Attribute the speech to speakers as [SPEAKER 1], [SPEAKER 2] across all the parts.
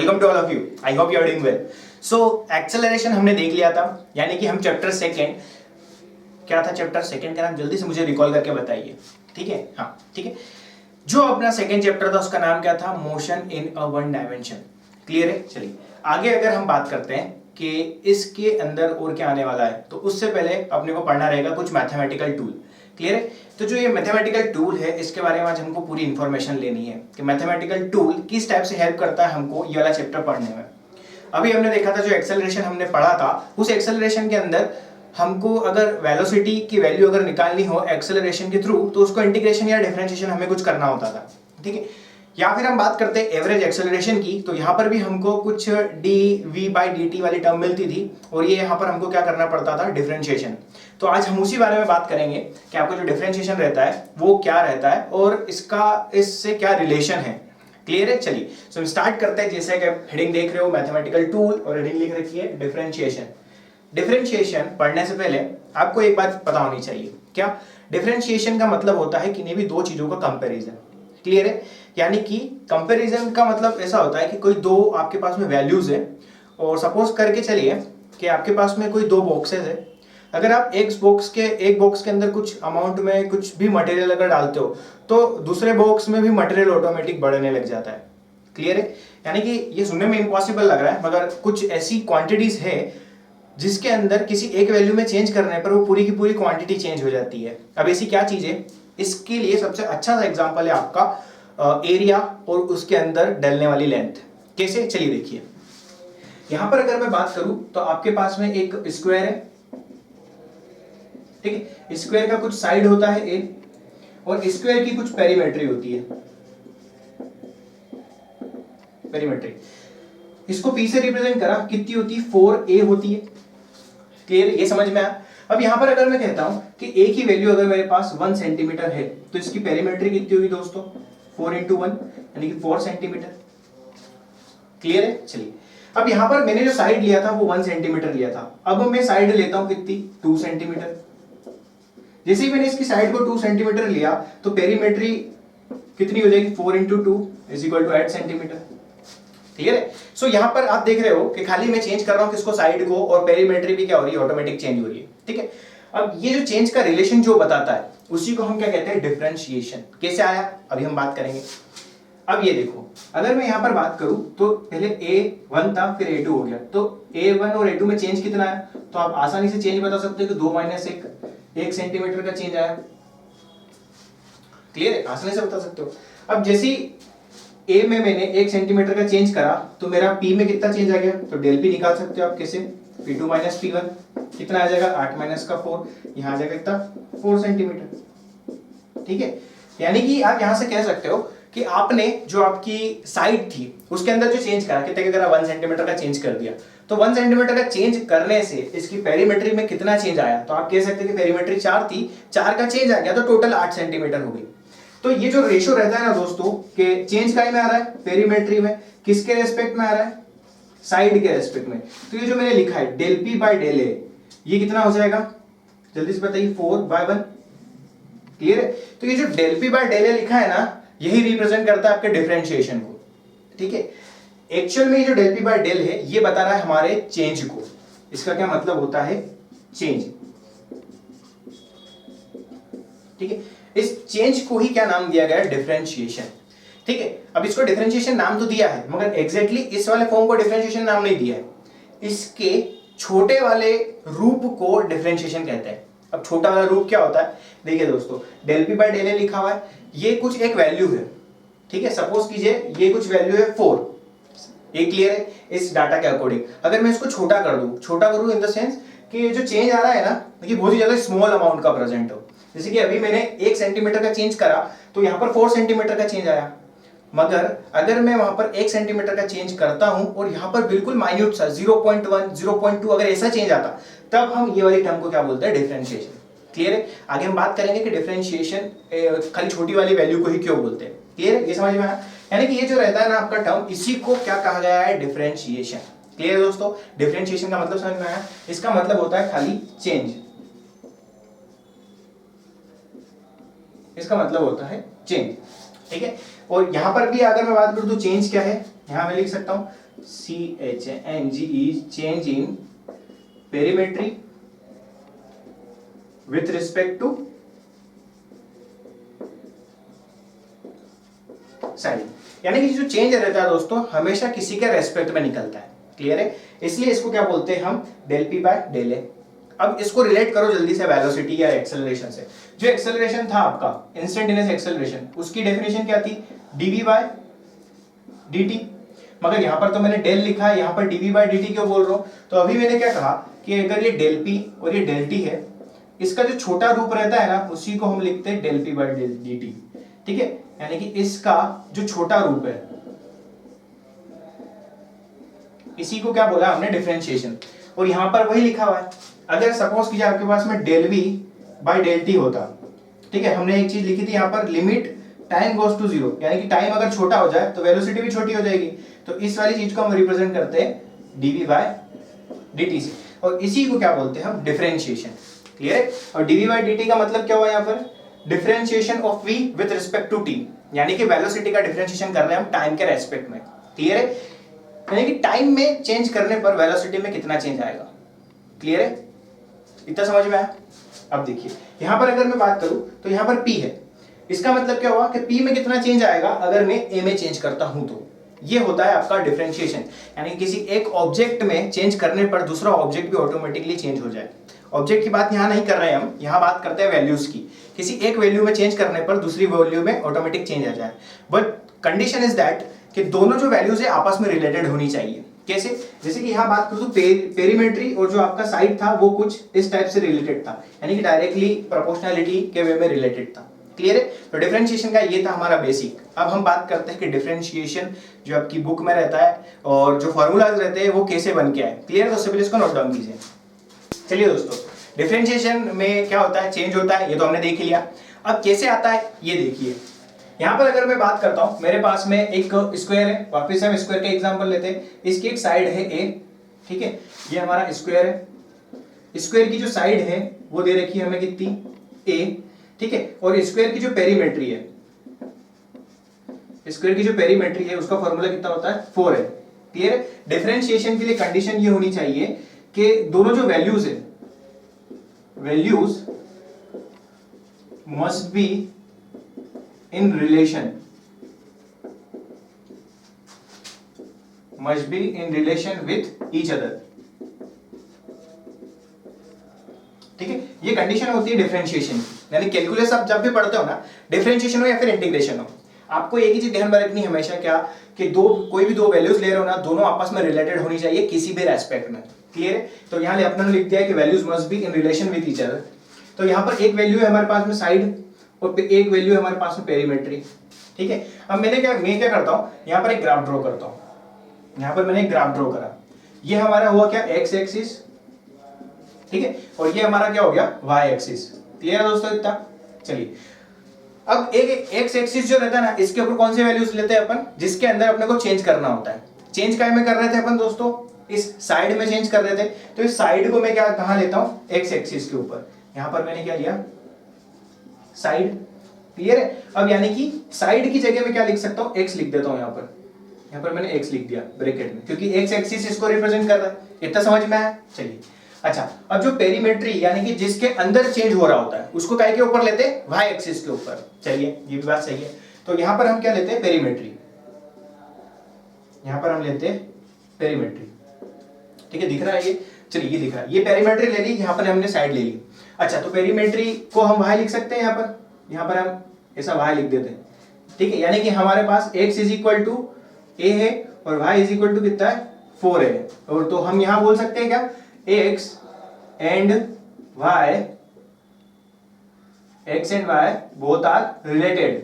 [SPEAKER 1] Welcome to all of you, I hope you are doing well. So acceleration हमने देख लिया था, यानी कि हम चैप्टर सेकेंड, क्या था चैप्टर सेकेंड का नाम, जल्दी से मुझे रिकॉल करके बताइए। ठीक है, हाँ ठीक है। जो अपना सेकेंड चैप्टर था उसका नाम क्या था, motion in a one dimension. Clear है। चलिए आगे अगर हम बात करते हैं कि इसके अंदर और क्या आने वाला है, तो उससे पहले अपने को पढ़ना रहेगा कुछ मैथमेटिकल टूल। क्लियर है। तो जो ये मैथमेटिकल टूल है इसके बारे में आज हमको पूरी इंफॉर्मेशन लेनी है कि मैथमेटिकल टूल किस टाइप से हेल्प करता है हमको ये वाला चैप्टर पढ़ने में। अभी हमने देखा था जो एक्सेलरेशन हमने पढ़ा था, उस एक्सेलरेशन के अंदर हमको अगर वेलोसिटी की वैल्यू अगर निकालनी हो एक्सेलरेशन के थ्रू, तो उसको इंटीग्रेशन या डिफरेंशिएशन हमें कुछ करना होता था। ठीक है। या फिर हम बात करते हैं एवरेज एक्सेलरेशन की, तो यहाँ पर भी हमको कुछ dv/dt वाली टर्म मिलती थी और ये यहाँ पर हमको क्या करना पड़ता था, डिफरेंशिएशन। तो आज हम उसी बारे में बात करेंगे कि आपको जो डिफरेंशिएशन रहता है वो क्या रहता है और इसका इससे क्या रिलेशन है। क्लियर है। चलिए सो स्टार्ट करते हैं। जैसे कि हेडिंग देख रहे हो मैथमेटिकल टूल और हेडिंग लिख रखी है डिफरेंशिएशन। डिफरेंशिएशन पढ़ने से पहले आपको एक बात पता होनी चाहिए, क्या डिफरेंशिएशन का मतलब होता है किन्हीं भी दो चीजों का कंपैरिजन। क्लियर है। यानी कि कंपैरिजन का मतलब ऐसा होता है कि कोई दो आपके पास में वैल्यूज है और सपोज करके चलिए कि आपके पास में कोई दो बॉक्सेस है। अगर आप एक बॉक्स के अंदर कुछ अमाउंट में कुछ भी मटेरियल अगर डालते हो तो दूसरे बॉक्स में भी मटेरियल ऑटोमेटिक बढ़ने लग जाता है। क्लियर है। यानी कि ये सुनने में इम्पॉसिबल लग रहा है, मगर कुछ ऐसी क्वांटिटीज है जिसके अंदर किसी एक वैल्यू में चेंज करने पर वो पूरी की पूरी क्वांटिटी चेंज हो जाती है। अब ऐसी क्या चीज है, इसके लिए सबसे अच्छा सा एग्जांपल है आपका एरिया और उसके अंदर डलने वाली लेंथ। कैसे, चलिए देखिए। यहां पर अगर मैं बात करूं तो आपके पास में एक स्क्वायर है। ठीक है। स्क्वायर का कुछ साइड होता है ए और स्क्वायर की कुछ पेरीमेट्री होती है, पेरीमेट्री। इसको पी से रिप्रेजेंट करा, कितनी होती है, 4a होती है। क्लियर, ये समझ में आया। अब यहां पर अगर मैं कहता हूं कि a की वैल्यू अगर मेरे पास 1 सेंटीमीटर है तो इसकी पेरीमेट्री कितनी होगी दोस्तों, 4 × 1 यानी कि 4 सेंटीमीटर। क्लियर है। चलिए अब यहां पर मैंने जो साइड लिया था वो 1 सेंटीमीटर लिया था, अब मैं साइड लेता हूं कितनी, 2 सेंटीमीटर। जैसे ही मैंने इसकी साइड को 2 सेंटीमीटर लिया तो पेरीमेट्री कितनी हो जाएगी, 4 × 2 = 8 सेंटीमीटर। क्लियर है। सो यहां पर आप देख रहे हो कि खाली मैं चेंज कर रहा हूं किसको, साइड को, और पेरीमेट्री भी क्या हो रही है, ऑटोमेटिक चेंज हो रही है। ठीक है। अब ये जो चेंज का रिलेशन जो बताता है उसी को हम क्या कहते हैं, डिफरेंशिएशन। कैसे आया अभी हम बात करेंगे। अब ये देखो, अगर मैं यहां पर बात करूं तो पहले a1 था फिर a2 हो गया, तो a1 और a2 में चेंज कितना आया, तो आप आसानी से चेंज बता सकते हो कि 2 - 1 सेंटीमीटर का चेंज आया। क्लियर है, आसानी से बता सकते हो। अब जैसी ए में मैंने 1 सेंटीमीटर का चेंज करा तो मेरा पी में कितना चेंज आ गया, तो डेल पी निकाल सकते हो आप। कैसे, P2 - P1 कितना आ जाएगा, 8 - 4, यहां आ जाएगा कितना, 4 सेंटीमीटर। ठीक है। यानी कि आप यहां से कह सकते हो कि आपने जो आपकी साइड थी उसके अंदर जो चेंज करा, कितने का 1 सेंटीमीटर का चेंज कर दिया, तो 1 सेंटीमीटर का चेंज करने से इसकी पेरीमेट्री में कितना चेंज आया, तो आप कह सकते हैं कि पेरीमेट्री 4 थी, 4 का चेंज आ गया तो टोटल 8 सेंटीमीटर हो गई। तो ये जो रेशियो रहता है ना दोस्तों कि चेंज काहे में आ रहा है, पेरीमेट्री में, किसके रेस्पेक्ट में आ रहा है, साइड के रेस्पेक्ट में। तो ये जो मैंने लिखा है डेल p/डेल a, ये कितना हो जाएगा, जल्दी से बताइए, 4/1। क्लियर है। तो ये जो डेल p/डेल a लिखा है ना, यही रिप्रेजेंट करता है आपके डिफरेंशिएशन को। ठीक है। एक्चुअल में ये जो डेल p/डेल है ये बता रहा है हमारे चेंज को। इसका क्या मतलब होता है, चेंज। ठीक है। इस चेंज को ही क्या नाम दिया गया है, डिफरेंशिएशन। ठीक है। अब इसको डिफरेंशिएशन नाम तो दिया है मगर एग्जैक्टली इस वाले फॉर्म को डिफरेंशिएशन नाम नहीं दिया है, इसके छोटे वाले रूप को डिफरेंशिएशन कहते हैं। अब छोटा वाला रूप क्या होता है, देखिए दोस्तों, डेल p/डेल a लिखा हुआ है, ये कुछ एक वैल्यू है। ठीक है। सपोज कीजिए ये कुछ वैल्यू है 4, ये क्लियर है इस डाटा के अकॉर्डिंग। अगर मैं इसको छोटा कर दूं इन द सेंस कि जो चेंज आ रहा है ना ये बहुत ही ज्यादा स्मॉल अमाउंट का प्रेजेंट हो। जैसे कि अभी मैंने 1 सेंटीमीटर का चेंज करा तो यहां पर 4 सेंटीमीटर का चेंज आया, मगर अगर मैं वहां पर 1 सेंटीमीटर का चेंज करता हूं और यहां पर बिल्कुल माइन्यूट सा 0.1 0.2 अगर ऐसा चेंज आता, तब हम ये वाली टर्म को क्या बोलते हैं, डिफरेंशिएशन। क्लियर है। आगे हम बात करेंगे कि डिफरेंशिएशन खाली छोटी वाली वैल्यू को ही क्यों बोलते हैं। क्लियर है, ये समझ में आया। यानी कि ये जो रहता है ना आपका टर्म, इसी को क्या कहा गया है, डिफरेंशिएशन। क्लियर है दोस्तों, डिफरेंशिएशन का मतलब समझ में आया। इसका मतलब होता है खाली चेंज, इसका मतलब होता है चेंज। ठीक है। और यहां पर भी अगर मैं बात करूं तो चेंज क्या है, यहां मैं लिख सकता हूं CHNGE change in perimetry with respect to side, यानी कि जो चेंज रहता है दोस्तों हमेशा किसी के रेस्पेक्ट में निकलता है। क्लियर है? इसलिए इसको क्या बोलते हैं हम, del P bye del A. अब इसको रिलेट करो जल्दी से वेलोसिटी या एक्सेलरेशन से। जो एक्सेलरेशन था आपका इंस्टेंटेनियस एक्सेलरेशन, उसकी डेफिनेशन क्या थी, dv बाय dt। मगर यहां पर तो मैंने डेल लिखा है, यहां पर dv बाय dt क्यों बोल रहा हूं? तो अभी मैंने क्या कहा कि अगर ये डेल p और ये डेल t है, इसका जो छोटा रूप रहता है ना उसी को हम लिखते हैं del p by del dt। ठीक है, यानी कि इसका जो छोटा रूप है इसी को क्या बोला हमने, डिफरेंशिएशन। और यहां पर वही लिखा हुआ है। अगर सपोज कीजिए आपके पास में del v by del t होता, ठीक है, हमने एक चीज लिखी थी यहां पर, limit time goes to zero, यानी कि टाइम अगर छोटा हो जाए तो वेलोसिटी भी छोटी हो जाएगी। तो इस वाली चीज को हम रिप्रेजेंट करते हैं dv बाय dt से, और इसी को क्या बोलते हैं हम, डिफरेंशिएशन। क्लियर है? और dv बाय dt का मतलब क्या हुआ यहाँ पर, differentiation of v with respect to t, यानी कि वेलोसिटी का डिफरेंशिएशन कर रहे हैं हम टाइम के रेस्पेक्ट में। क्लियर है? यानी कि टाइम में चेंज करने पर वेलोसिटी में कितना चेंज आएगा। क्लियर है? इतना समझ में आया? अब देखिए यहां पर अगर मैं बात करूं तो यहां पर p है, इसका मतलब क्या हुआ कि p में कितना चेंज आएगा अगर मैं a में चेंज करता हूं। तो ये होता है आपका डिफरेंशिएशन, यानी किसी एक ऑब्जेक्ट में चेंज करने पर दूसरा ऑब्जेक्ट भी ऑटोमेटिकली चेंज हो जाए। ऑब्जेक्ट की बात यहां नहीं कर रहे हैं हम, यहां बात करते हैं वैल्यूज की। किसी एक वैल्यू में चेंज करने पर दूसरी वैल्यू में ऑटोमेटिक चेंज आ जाए, बट कंडीशन इज दैट कि दोनों जो वैल्यूज है आपस में रिलेटेड होनी चाहिए। कैसे? जैसे कि यहां बात करूं तो पेरीमेट्री और जो आपका साइड था वो कुछ इस टाइप से रिलेटेड था, यानी कि डायरेक्टली प्रोपोर्शनलिटी के वे में रिलेटेड था। क्लियर है? तो डिफरेंशिएशन का ये था हमारा बेसिक। अब हम बात करते हैं कि डिफरेंशिएशन जो आपकी बुक में रहता है और जो फॉर्मूलाज रहते हैं वो कैसे बन के आए। क्लियर है? तो सिंपली इसको नोट डाउन कीजिए। चलिए दोस्तों, डिफरेंशिएशन में क्या होता है, चेंज होता है, ये तो हमने देख लिया। अब कैसे आता है ये देखिए। यहां पर अगर मैं बात करता हूं, मेरे पास में एक स्क्वायर है, वापस हम स्क्वायर का एग्जांपल लेते हैं। इसकी एक साइड है a, ठीक है, ये हमारा स्क्वायर है। स्क्वायर की जो साइड है वो दे रखी है हमें कितनी, a, ठीक है। और स्क्वायर की जो पेरीमेट्री है, स्क्वायर की जो पेरीमेट्री है उसका फॉर्मूला कितना होता है, 4 है। क्लियर है? डिफरेंशिएशन के लिए कंडीशन ये होनी चाहिए कि दोनों जो वैल्यूज है, values must be in relation, must be in relation with each other। ठीक है, ये कंडीशन होती है डिफरेंशिएशन की। यानी कैलकुलस आप जब भी पढ़ते हो ना, डिफरेंशिएशन हो या फिर इंटीग्रेशन हो, आपको एक ही चीज ध्यान में रखनी हमेशा, क्या कि कोई भी दो वैल्यूज ले रहे हो ना, दोनों आपस में रिलेटेड होनी चाहिए किसी भी रेस्पेक्ट में। क्लियर है? तो यहाँ अपने लिख दिया है कि values must be in relation with each other. तो यहाँ पर एक वैल्यू है हमारे पास में साइड और एक वैल्यू है हमारे पास में पेरीमेट्री। ठीक है, अब मैं क्या करता हूँ, यहाँ पर एक ग्राफ ड्रॉ करता हूँ। यहाँ पर मैंने एक ग्राफ ड्रॉ करा, ये हमारा हुआ क्या, एक्स एक्सिस, ठीक है, और ये हमारा क्या हो गया, वाई एक्सिस। क्लियर है दोस्तों इतना? चलिए, अब एक एक्स एक्सिस जो रहता है ना, इसके ऊपर कौन से वैल्यूज लेते हैं अपन, जिसके अंदर अपने को चेंज करना होता है। चेंज काय में कर रहे थे अपन दोस्तों, इस साइड में चेंज कर रहे थे। तो इस साइड को मैं क्या कहां लेता हूं, एक्स एक्सिस के ऊपर। यहां पर मैंने क्या लिया, साइड। क्लियर है? अब यानी कि साइड की जगह में क्या लिख सकता हूं, एक्स लिख देता हूं। यहां पर मैंने एक्स लिख दिया ब्रैकेट में, क्योंकि एक्स एक्सिस इसको रिप्रेजेंट कर रहा है। इतना समझ में आया? चलिए, अच्छा, अब जो पेरीमेट्री यानी कि जिसके अंदर चेंज हो रहा होता है उसको काय के ऊपर लेते हैं, वाई एक्सिस के ऊपर। चलिए, ये भी बात सही है। तो यहां पर हम क्या लेते हैं, पेरीमेट्री। यहां पर हम लेते हैं पेरीमेट्री। ठीक है, दिख रहा है ये? चलिए, ये दिख रहा है, ये पेरीमेट्री ले ली, यहां पर हमने साइड ले ली। अच्छा, तो पेरीमेट्री को हम वाई लिख सकते हैं। यहां पर हम ऐसा वाई लिख देते हैं। ठीक है, यानी कि हमारे पास x is equal to a है और y इज इक्वल टू कितना है, 4 है। और तो हम यहां बोल सकते हैं क्या, x and y both are related,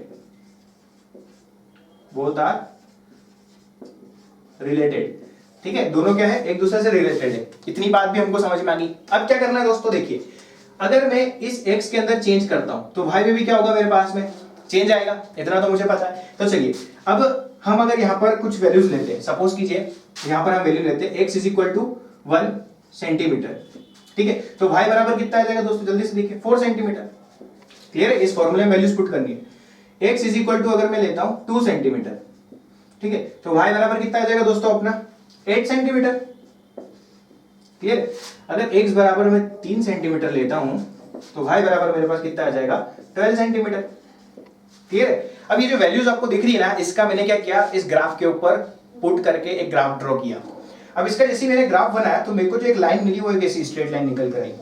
[SPEAKER 1] ठीक है, दोनों क्या है, एक दूसरे से रिलेटेड है। इतनी बात भी हमको समझ में आ गई। अब क्या करना है दोस्तों, देखिए, अगर मैं इस x के अंदर चेंज करता हूं तो y में भी क्या होगा, मेरे पास में चेंज आएगा। इतना तो मुझे पता है। तो चलिए, अब हम अगर यहाँ पर कुछ वैल्यूज लेते हैं, सपोज कीजिए यहाँ पर हम वैल्यू लेते हैं x is equal to 1 centimetre. ठीक है, तो y बराबर कितना आ जाएगा दोस्तों, जल्दी से देखिए, 4 सेंटीमीटर। क्लियर है? इस फॉर्मूले में वैल्यूज पुट करनी है। x इज इक्वल टू अगर मैं लेता हूं 2 सेंटीमीटर, ठीक है, तो y बराबर कितना आ जाएगा दोस्तों अपना, 8 सेंटीमीटर। क्लियर? अगर x बराबर मैं 3 सेंटीमीटर लेता हूं तो y बराबर मेरे पास कितना आ जाएगा 12 सेंटीमीटर। क्लियर है? अब ये जो वैल्यूज आपको दिख रही है ना, इसका मैंने क्या किया, इस ग्राफ के ऊपर पुट करके एक ग्राफ ड्रॉ किया। अब इसका जैसे मैंने ग्राफ बनाया तो मेरे को जो एक लाइन मिली वो एक ऐसी स्ट्रेट लाइन निकल कर आई,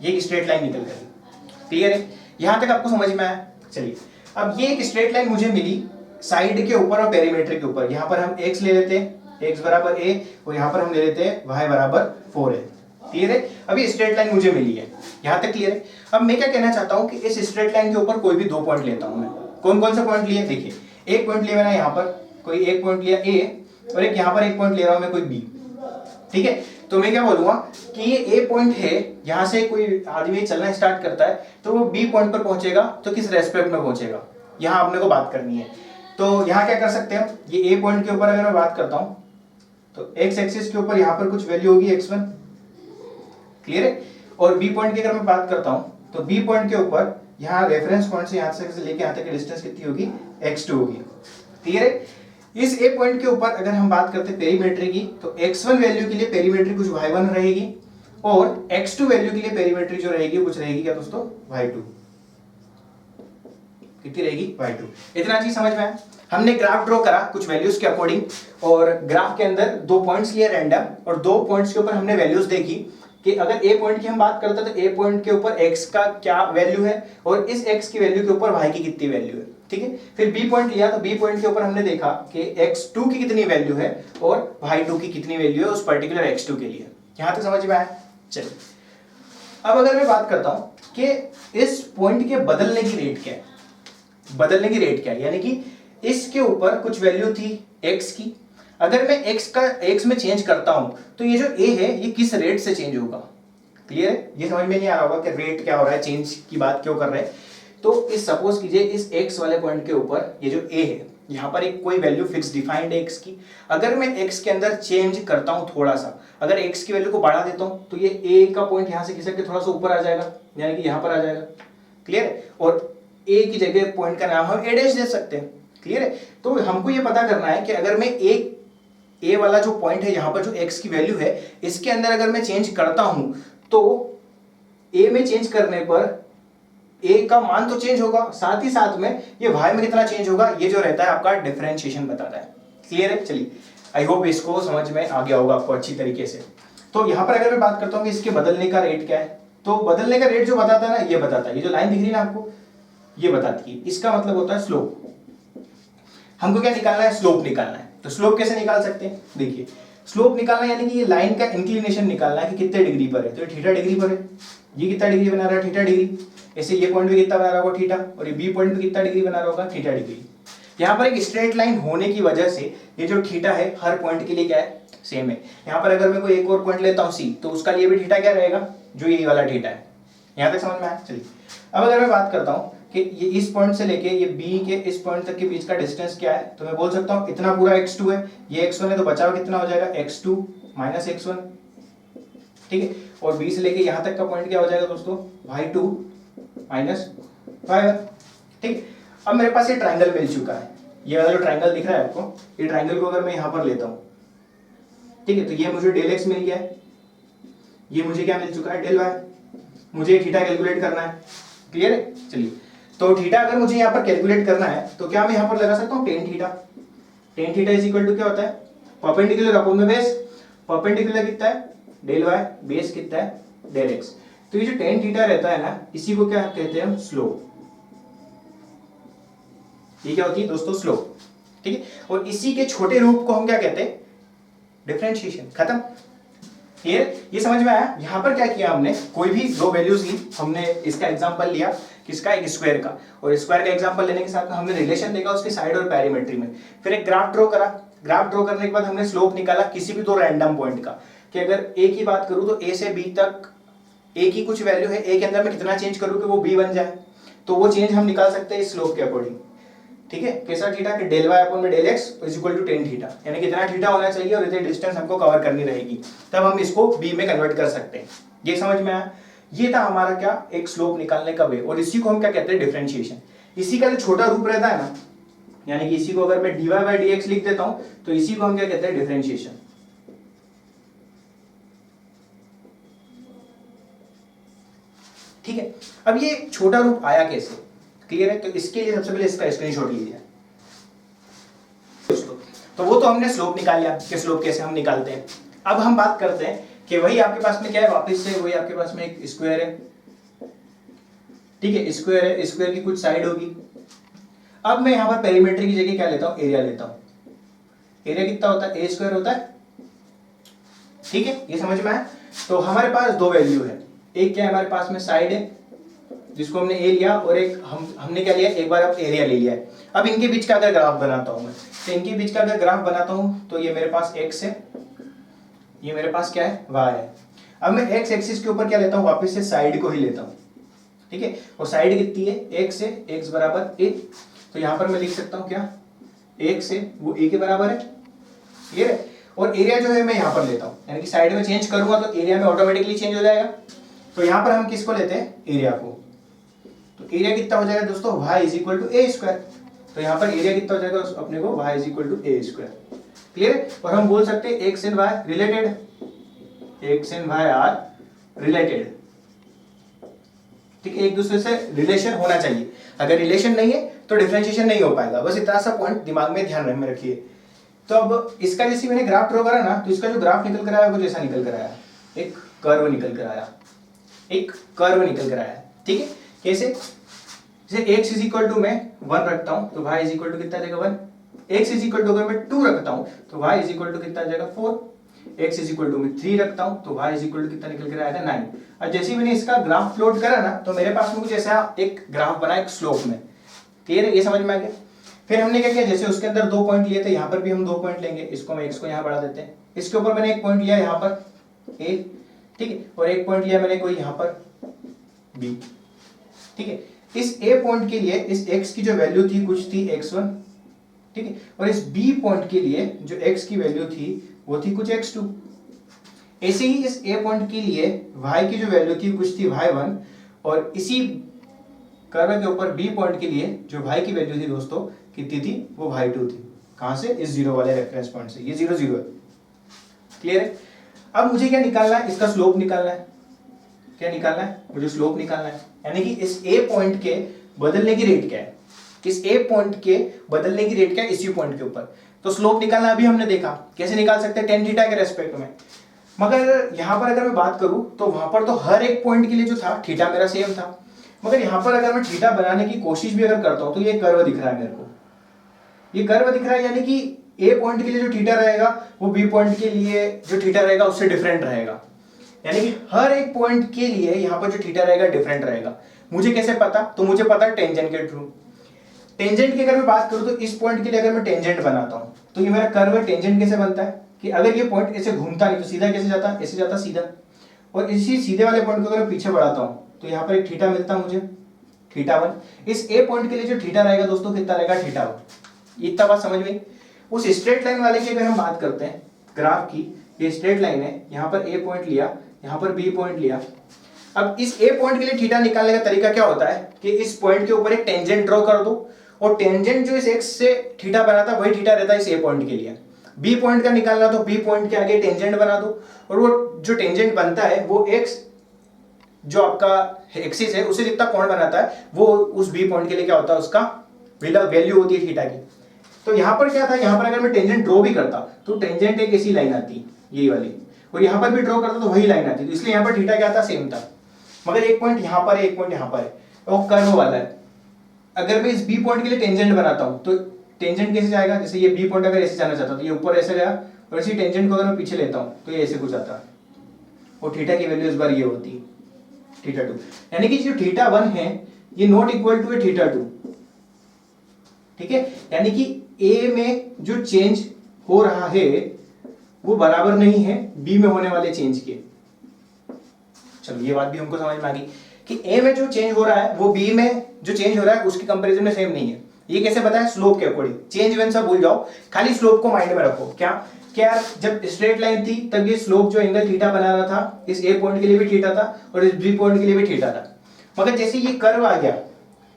[SPEAKER 1] ये एक स्ट्रेट लाइन निकल कर आई। क्लियर है? यहां तक आपको समझ में आया? चलिए, अब ये एक स्ट्रेट लाइन मुझे मिली साइड के ऊपर और पेरीमीटर के ऊपर। यहां पर हम x ले लेते हैं, x बराबर a, और यहां पर हम ले लेते हैं y बराबर 4a। क्लियर है? अभी स्ट्रेट लाइन मुझे मिली है, यहां तक क्लियर है? अब मैं क्या कहना चाहता हूं कि इस स्ट्रेट लाइन के ऊपर कोई भी 2 पॉइंट लेता हूं मैं। कौन कौन से पॉइंट लिए? देखिए, एक पॉइंट लिया मैंने यहां पर, कोई एक पॉइंट लिया a, और एक यहां पर एक पॉइंट ले रहा हूं मैं कोई b। ठीक है? तो मैं क्या बोलूंगा कि ये ए पॉइंट है, यहां से कोई आदमी चलना स्टार्ट करता है तो वो बी पॉइंट पर पहुंचेगा तो किस रेस्पेक्ट में पहुंचेगा, यहां अपने को बात करनी है। तो यहां क्या कर सकते हैं, ये ए पॉइंट के ऊपर अगर मैं बात करता हूं तो एक्स एक्सिस के ऊपर यहां पर कुछ वैल्यू होगी x1। क्लियर है? और बी पॉइंट की अगर मैं बात करता हूं तो बी पॉइंट के ऊपर यहां रेफरेंस पॉइंट से यहां से लेके यहां तक की डिस्टेंस कितनी होगी, x2 होगी। क्लियर है? इस ए पॉइंट के ऊपर अगर हम बात करते हैं पेरीमेट्री की तो x1 वैल्यू के लिए पेरीमेट्री कुछ y1 रहेगी, और x2 वैल्यू के लिए पेरीमेट्री जो रहेगी कुछ रहेगी क्या दोस्तों, y2। कितनी रहेगी, y2। इतना चीज समझ में आया? हमने ग्राफ ड्रॉ करा कुछ वैल्यूज के अकॉर्डिंग, और ग्राफ के अंदर 2 पॉइंट्स लिए रैंडम, और 2 पॉइंट्स के ऊपर हमने वैल्यूज देखी कि अगर ए पॉइंट की हम बात करते हैं तो ए पॉइंट के ऊपर x का क्या वैल्यू है और इस x की वैल्यू के ऊपर y की कितनी वैल्यू है। ठीक है? फिर बी पॉइंट लिया तो बी पॉइंट के ऊपर हमने देखा कि x2 की कितनी वैल्यू है और y2 की कितनी वैल्यू है उस पर्टिकुलर x2 के लिए। यहां तक समझ में आया? चलिए, अब अगर मैं बात करता हूं कि इस पॉइंट के बदलने की रेट क्या है, बदलने की रेट क्या है, यानी कि इसके ऊपर कुछ वैल्यू थी x की, अगर मैं x में चेंज करता हूं तो ये जो a है ये किस रेट से चेंज होगा। क्लियर है? ये समझ में नहीं आ रहा होगा कि रेट क्या हो रहा है, चेंज की बात क्यों कर रहे हैं। तो इस सपोज कीजिए इस x वाले पॉइंट के ऊपर ये जो a है, यहां पर एक कोई वैल्यू फिक्स डिफाइंड है x की, अगर मैं x के अंदर चेंज करता हूं थोड़ा सा, अगर x की वैल्यू को बढ़ा देता हूं तो ये a का पॉइंट यहां से खिसक के थोड़ा सा ऊपर आ जाएगा, यानी कि यहां पर आ जाएगा। क्लियर है? और a की जगह पॉइंट का नाम हम a डैश दे सकते हैं। क्लियर है? तो हमको ये पता करना है कि अगर मैं ए वाला जो पॉइंट है यहां पर जो x की वैल्यू है इसके अंदर अगर मैं चेंज करता हूं तो a में चेंज करने पर a का मान तो चेंज होगा, साथ ही साथ में ये y में कितना चेंज होगा, ये जो रहता है आपका डिफरेंशिएशन बताता है। क्लियर है? चलिए, आई होप इसको समझ में आ गया होगा आपको अच्छी तरीके से। तो यहां पर अगर मैं बात करता हूं कि इसके बदलने का रेट क्या है, तो बदलने का रेट जो बताता है ना, ये बताता है, ये जो लाइन दिख रही है ना आपको, ये बताती है, इसका मतलब होता है स्लोप। हमको क्या निकालना है, स्लोप निकालना है। तो स्लोप कैसे निकाल सकते हैं, देखिए, स्लोप निकालना यानी कि ये लाइन का इंक्लिनेशन निकालना है कि कितने डिग्री पर है। तो ये थीटा डिग्री पर है, ये कितना डिग्री बना रहा है, थीटा डिग्री। ऐसे ये पॉइंट भी कितना बना रहा होगा, थीटा, और ये बी पॉइंट भी कितना डिग्री बना रहा होगा, थीटा डिग्री। यहाँ पर एक स्ट्रेट लाइन होने की वजह से ये जो थीटा है हर पॉइंट के लिए क्या है, सेम है। यहाँ पर अगर मैं कोई एक और पॉइंट लेता हूँ सी, तो उसका लिए भी थीटा क्या रहेगा, जो ये वाला थीटा है। यहाँ तक समझ में आया? चलिए, अब अगर मैं बात करता हूँ कि ये इस पॉइंट से लेके ये बी के इस पॉइंट तक के बीच का डिस्टेंस क्या है, तो मैं बोल सकता हूँ इतना पूरा x2 है, ये x1 है, तो बचा हुआ कितना हो जाएगा, x2 माइनस x1। ठीक है? और बी से लेके यहाँ तक का पॉइंट क्या हो जाएगा दोस्तों, y2 माइनस y1। ठीक है? अब मेरे पास ये ट्राइंगल मिल चुका है, ये वाला जो ट्राइंगल दिख रहा है आपको, ये ट्राइंगल को अगर मैं यहाँ पर लेता हूँ, ठीक है, तो ये मुझे डेल x मिल गया है, ये मुझे क्या मिल चुका है, डेल y। मुझे थीटा कैलकुलेट करना है। क्लियर है? चलिए, तो थीटा अगर मुझे यहाँ पर कैलकुलेट करना है तो क्या मैं यहाँ पर लगा सकता हूँ tan theta. Tan theta is equal to क्या होता है, परपेंडिकुलर अपॉन में बेस। परपेंडिकुलर कितना है, डेल वाई, बेस कितना है, डेल एक्स। तो ये जो टेन थीटा रहता है ना, इसी को क्या कहते हैं हम, स्लोप। ये क्या होती है दोस्तों, स्लोप। ठीक है? और इसी के छोटे रूप को हम क्या कहते हैं, डिफरेंशिएशन। खत्म? ये समझ में आया? यहां पर क्या किया हमने, कोई भी दो वैल्यूज ली, हमने इसका एग्जांपल लिया किसका, एक स्क्वायर का, और स्क्वायर का एग्जांपल लेने के साथ में हमने रिलेशन देखा उसकी साइड और पेरीमेट्री में। फिर एक ग्राफ ड्रॉ करा, ग्राफ ड्रॉ करने के बाद हमने स्लोप निकाला किसी भी दो रैंडम पॉइंट का, कि अगर ए की बात करूं तो ए से बी तक ए की कुछ वैल्यू है, ए के अंदर मैं कितना चेंज करूं कि वो बी बन जाए, तो वो चेंज हम निकाल सकते हैं इस स्लोप के अकॉर्डिंग। ठीक है? कैसा थीटा, कि डेल वाई अपॉन में del x is equal to tan theta, यानी कितना थीटा होना चाहिए और इतनी डिस्टेंस हमको कवर करनी रहेगी, तब हम इसको बी में कन्वर्ट कर सकते हैं। ये समझ में आया? ये था हमारा क्या, एक स्लोप निकालने का वे, और इसी को हम क्या कहते हैं, डिफरेंशिएशन। इसी का जो छोटा रूप रहता है ना, यानी कि इसी को अगर मैं dy बाई dx लिख देता हूं तो इसी को हम क्या कहते हैं, डिफरेंशिएशन। ठीक है, अब ये छोटा रूप आया कैसे, क्लियर है? तो इसके लिए सबसे पहले इसका स्क्रीनशॉट लीजिए दोस्तों। तो वो तो हमने स्लोप निकाल लिया कि स्लोप कैसे हम निकालते हैं। अब हम बात करते हैं कि वही आपके पास में क्या है, वापस से वही आपके पास में एक स्क्वायर है, ठीक है, स्क्वायर है, स्क्वायर की कुछ साइड होगी। अब मैं यहां पर पेरीमीटर की जगह क्या लेता हूं, एरिया लेता हूं। एरिया कितना होता है, ए स्क्वायर होता है, ठीक है, ये समझ में आया? तो हमारे पास दो वैल्यू है, एक क्या है हमारे पास में साइड है जिसको हमने ए लिया, और एक हमने क्या लिया, एक बार अब एरिया ले लिया है। अब इनके बीच का अगर ग्राफ बनाता हूं मैं, तो इनके बीच का अगर ग्राफ बनाता हूं तो ये मेरे पास x है, ये मेरे पास क्या है, y है। अब मैं x एक्सिस के ऊपर क्या लेता हूं, वापस से साइड को ही लेता हूं, ठीक है, और साइड कितनी है, x है, x बराबर a। तो यहां पर मैं लिख सकता हूं क्या, x है वो a के बराबर है, क्लियर है? और एरिया जो है मैं यहां पर लेता हूं, यानी कि साइड में चेंज करूंगा तो एरिया में ऑटोमेटिकली चेंज हो जाएगा। तो यहां पर हम किसको लेते हैं, एरिया को। तो एरिया कितना हो जाएगा दोस्तों, y is equal to a square. तो यहां पर एरिया कितना हो जाएगा अपने को, y is equal to a square, clear है? और हम बोल सकते हैं x and y related, x and y are related, ठीक है, एक दूसरे से रिलेशन होना चाहिए। अगर रिलेशन नहीं है तो डिफरेंशिएशन नहीं हो पाएगा, बस इतना सा पॉइंट दिमाग में ध्यान में रखिए। तो अब इसका जैसे मैंने ग्राफ ड्रॉ करा ना, तो इसका जो ग्राफ निकल कर आया वो जैसा निकल कर आया, एक कर्व निकल कर आया, एक कर्व निकल कर आया, ठीक है? कैसे, जैसे x इज इक्वल टू मैं 1 रखता हूं तो y इज इक्वल टू कितना आ जाएगा 1, x इज इक्वल टू अगर मैं 2 रखता हूं तो y इज इक्वल टू कितना आ जाएगा 4, x इज इक्वल टू मैं 3 रखता हूं तो y इज इक्वल टू कितना निकल कर आएगा 9। और जैसे ही मैंने इसका ग्राफ प्लॉट करा ना, तो मेरे पास में कुछ ऐसा एक ग्राफ बना एक स्लोप में, क्लियर है? ये समझ में आ गया? फिर हमने क्या किया, जैसे उसके अंदर 2 पॉइंट लिए थे, यहाँ पर भी हम 2 पॉइंट लेंगे, इसको हम x को यहाँ बढ़ा देते हैं, इसके ऊपर मैंने एक पॉइंट लिया यहाँ पर a, ठीक है, और एक पॉइंट लिया मैंने कोई यहाँ पर b, ठीक है। इस a पॉइंट के लिए इस x की जो वैल्यू थी कुछ थी x1, ठीक है, और इस b पॉइंट के लिए जो x की वैल्यू थी वो थी कुछ x2। ऐसे ही इस a पॉइंट के लिए y की जो वैल्यू थी कुछ थी y1, और इसी कर्व के ऊपर b पॉइंट के लिए जो y की वैल्यू थी दोस्तों कितनी थी, वो y2 थी। कहां से, इस जीरो वाले रेफरेंस पॉइंट से, ये 0 0 है, क्लियर है? अब मुझे क्या निकालना है, इसका स्लोप निकालना है। क्या निकालना है, मुझे स्लोप निकालना है, यानी कि इस a पॉइंट के बदलने की रेट क्या है, इस a पॉइंट के बदलने की रेट क्या है इसी पॉइंट के ऊपर। तो स्लोप निकालना अभी हमने देखा, कैसे निकाल सकते हैं, tan थीटा के रेस्पेक्ट में। मगर यहां पर अगर मैं बात करूं तो वहां पर तो हर एक पॉइंट के लिए जो था थीटा मेरा सेम था, मगर यहां पर अगर मैं थीटा बनाने की कोशिश भी अगर करता हूं तो ये कर्व दिख रहा है मेरे को, ये कर्व दिख रहा है, यानी कि a पॉइंट के लिए जो थीटा रहेगा वो b पॉइंट के लिए जो थीटा रहेगा उससे डिफरेंट रहेगा, यानी कि हर एक पॉइंट के लिए यहां पर जो थीटा रहेगा डिफरेंट रहेगा। मुझे कैसे पता, तो मुझे पता है टेंजेंट के थ्रू। टेंजेंट की अगर मैं बात करूं तो इस पॉइंट के लिए अगर मैं टेंजेंट बनाता हूं तो ये मेरा कर्व है, टेंजेंट कैसे बनता है कि अगर ये पॉइंट ऐसे घूमता नहीं तो सीधा कैसे जाता, ऐसे जाता सीधा, और इसी सीधे वाले पॉइंट को अगर मैं पीछे बढ़ाता हूं तो यहाँ पर एक थीटा मिलता है मुझे, θ1। इस a पॉइंट के लिए जो थीटा रहेगा दोस्तों कितना रहेगा, θ1। इतना बात समझ में? उस स्ट्रेट लाइन वाले की अगर हम बात करते हैं ग्राफ की, ये स्ट्रेट लाइन है, यहाँ पर a पॉइंट लिया, यहाँ पर b पॉइंट लिया। अब इस a पॉइंट के लिए थीटा निकालने का तरीका क्या होता है कि इस पॉइंट के ऊपर एक टेंजेंट ड्रॉ कर दो, और टेंजेंट जो इस x से थीटा बनाता है वही थीटा रहता है इस a पॉइंट के लिए। b पॉइंट का निकालना तो b पॉइंट के आगे टेंजेंट बना दो, और वो जो टेंजेंट बनता है वो x जो आपका एक्सिस है उसे जितना कोण बनाता है वो उस b पॉइंट के लिए क्या होता है, उसका वैल्यू होती है थीटा की। तो यहाँ पर क्या था, यहाँ पर अगर मैं टेंजेंट ड्रॉ भी करता तो टेंजेंट एक ऐसी लाइन आती, यही वाली, और यहाँ पर भी ड्रॉ करता तो वही लाइन आती, तो इसलिए यहाँ पर थीटा क्या था, सेम था। मगर एक पॉइंट यहाँ पर है, एक पॉइंट यहाँ पर है, वो कर्व वाला है। अगर मैं इस b पॉइंट के लिए टेंजेंट बनाता हूँ तो टेंजेंट कैसे जाएगा, जैसे ये b पॉइंट अगर ऐसे जाना चाहता तो ये ऊपर ऐसे गया, और इसी टेंजेंट को अगर मैं पीछे लेता हूँ तो ये ऐसे कुछ आता है, और थीटा की वैल्यू इस बार ये होती है θ2, यानी कि जो θ1 है ये नॉट इक्वल टू θ2, ठीक है, यानी कि a में जो चेंज हो रहा है वो बराबर नहीं है b में होने वाले चेंज के। चलो ये बात भी हमको समझ में आ गई कि a में जो चेंज हो रहा है वो b में जो चेंज हो रहा है उसके कंपैरिजन में सेम नहीं है। ये कैसे पता है, स्लोप के अकॉर्डिंग। चेंज इवेंट सब भूल जाओ, खाली स्लोप को माइंड में रखो। क्या क्या जब स्ट्रेट लाइन थी तब ये स्लोप जो एंगल थीटा बना रहा था इस a पॉइंट के लिए भी थीटा था और इस b पॉइंट के लिए भी थीटा था, मगर जैसे ये कर्व आ गया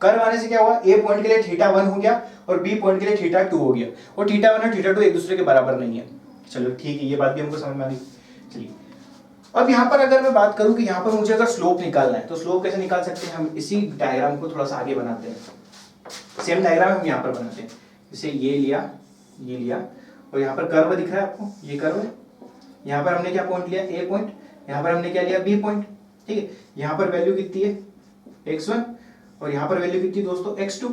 [SPEAKER 1] कर्व आने से क्या हुआ, ए पॉइंट के लिए थीटा 1 हो गया और बी पॉइंट के लिए थीटा 2 हो गया, और थीटा 1 और थीटा 2 एक दूसरे के बराबर नहीं है। चलो ठीक है, ये बात भी हमको समझ में आ गई। चलिए अब यहाँ पर अगर मैं बात करूं कि यहाँ पर मुझे अगर स्लोप निकालना है तो स्लोप कैसे निकाल सकते हैं, हम इसी डायग्राम को थोड़ा सा आगे बनाते हैं। सेम डायग्राम हम यहाँ पर बनाते हैं, जैसे ये लिया और यहाँ पर कर्व दिख रहा है आपको, ये कर्व है। यहाँ पर हमने क्या पॉइंट लिया, ए पॉइंट, यहाँ पर हमने क्या लिया, बी पॉइंट। ठीक है, यहाँ पर वैल्यू कितनी है, x1, और यहाँ पर वैल्यू कितनी दोस्तों, x2।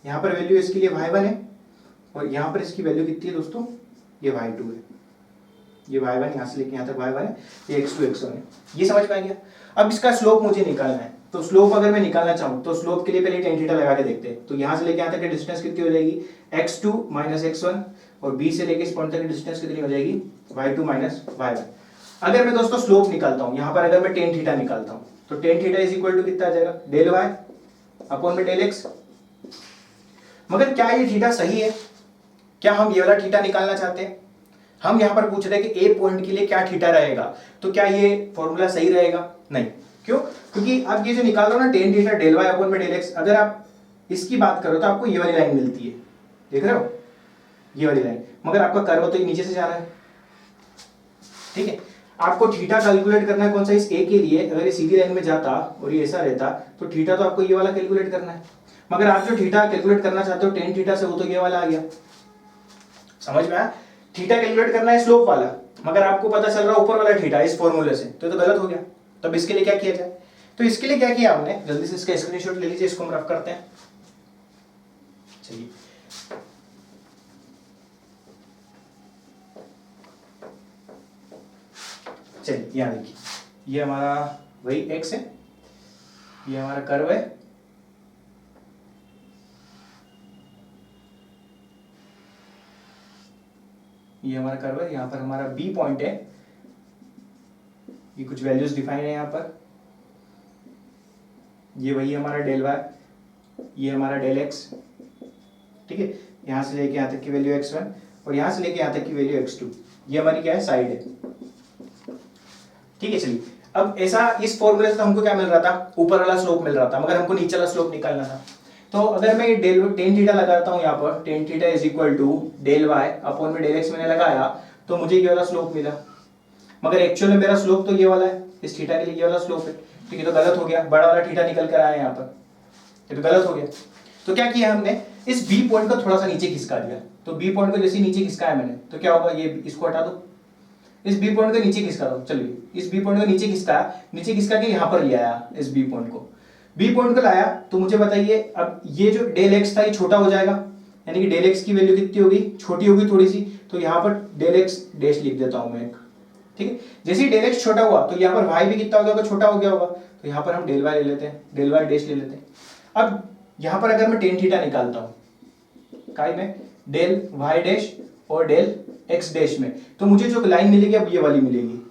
[SPEAKER 1] यहाँ पर वैल्यू इसके लिए y1 है और यहाँ पर इसकी वैल्यू कितनी है दोस्तों, ये y2 है। ये y1 यहाँ से लेके यहाँ तक y1 है, ये x2 x1 है। ये समझ में आ गया। अब इसका स्लोप मुझे निकालना है, तो स्लोप अगर मैं निकालना चाहूँ तो स्लोप के लिए पहले tan थीटा लगा के देखते हैं। तो यहाँ से लेके यहाँ तक की डिस्टेंस कितनी हो जाएगी, x2 माइनस x1, और b से लेके इस पॉइंट तक की डिस्टेंस कितनी हो जाएगी, y2 माइनस y1। अगर मैं दोस्तों स्लोप निकालता हूँ, यहाँ पर अगर मैं tan थीटा निकालता हूँ तो tan theta is equal to कितना आ जाएगा, डेल y अपॉन में डेल x। मगर क्या ये थीटा सही है, क्या हम ये वाला थीटा निकालना चाहते हैं? हम यहाँ पर पूछ रहे हैं कि ए पॉइंट के लिए क्या थीटा रहेगा, तो क्या ये फॉर्मूला सही रहेगा? नहीं। क्यों? क्योंकि आप ये जो निकाल रहे हो ना tan theta del y upon में डेल x, अगर आप इसकी बात करो तो आपको ये वाली लाइन मिलती है, देख रहे हो ये वाली लाइन, मगर आपका कर्व तो ये नीचे से जा रहा है। ठीक है, आपको थीटा कैलकुलेट करना है कौन सा, इस ए के लिए। अगर ये सीधी लाइन में जाता और ये ऐसा रहता तो थीटा तो आपको ये वाला कैलकुलेट करना है, मगर आप जो थीटा कैलकुलेट करना चाहते हो tan थीटा से, वो तो ये वाला आ गया। समझ में आया? थीटा कैलकुलेट करना है स्लोप वाला, मगर आपको पता चल रहा है ऊपर वाला थीटा इस फॉर्मूले से, तो गलत हो गया। तब इसके लिए क्या किया जाए? तो इसके लिए क्या किया हमने, जल्दी से इसका स्क्रीनशॉट ले लीजिए, इसको हम रफ करते हैं। चलिए चलिए यहाँ देखिए, ये हमारा वही x है, ये हमारा कर्व है, ये हमारा कर्व है, यहाँ पर हमारा b पॉइंट है, ये कुछ वैल्यूज डिफाइन है यहाँ पर, ये वही हमारा डेल y, ये हमारा डेल x। ठीक है, यहाँ से लेके यहाँ तक की वैल्यू x1 और यहाँ से लेके यहाँ तक की वैल्यू x2, ये हमारी क्या है, साइड है। ठीक है, चलिए अब ऐसा इस फॉर्मूले से तो हमको क्या मिल रहा था, ऊपर वाला स्लोप मिल रहा था, मगर हमको नीचे वाला स्लोप निकालना था। तो अगर मैं डेल tan थीटा लगाता हूँ यहाँ पर, tan theta is equal to del y upon में डेल x मैंने लगाया, तो मुझे ये वाला स्लोप मिला, मगर एक्चुअल में मेरा स्लोप तो ये वाला है, इस थीटा के लिए ये वाला स्लोप है। तो ये तो गलत हो गया, बड़ा वाला थीटा निकल कर आया यहाँ पर, ये तो गलत हो गया। तो क्या किया हमने, इस बी पॉइंट को थोड़ा सा नीचे खिसका दिया। तो बी पॉइंट को जैसे नीचे खिसकाया मैंने, तो क्या होगा, ये इसको हटा दो, इस बी पॉइंट को नीचे खिसका दो। चलिए इस बी पॉइंट को नीचे खिसका के यहाँ पर ले आया, इस बी पॉइंट को लाया, तो मुझे बताइए अब ये जो डेल एक्स था ये छोटा हो जाएगा, यानी कि डेल एक्स की वैल्यू कितनी होगी, छोटी होगी थोड़ी सी। तो यहाँ पर डेल एक्स डैश लिख देता हूँ मैं एक। ठीक है, जैसे ही डेल एक्स छोटा हुआ तो यहाँ पर वाई भी कितना हो गया, छोटा हो गया होगा, तो यहाँ पर हम डेल वाई ले लेते हैं, डेल वाई डैश ले लेते हैं। अब यहाँ पर अगर मैं tan थीटा निकालता हूँ काय में, डेल वाई डैश और डेल एक्स डैश में, तो मुझे जो लाइन मिलेगी अब ये वाली मिलेगी।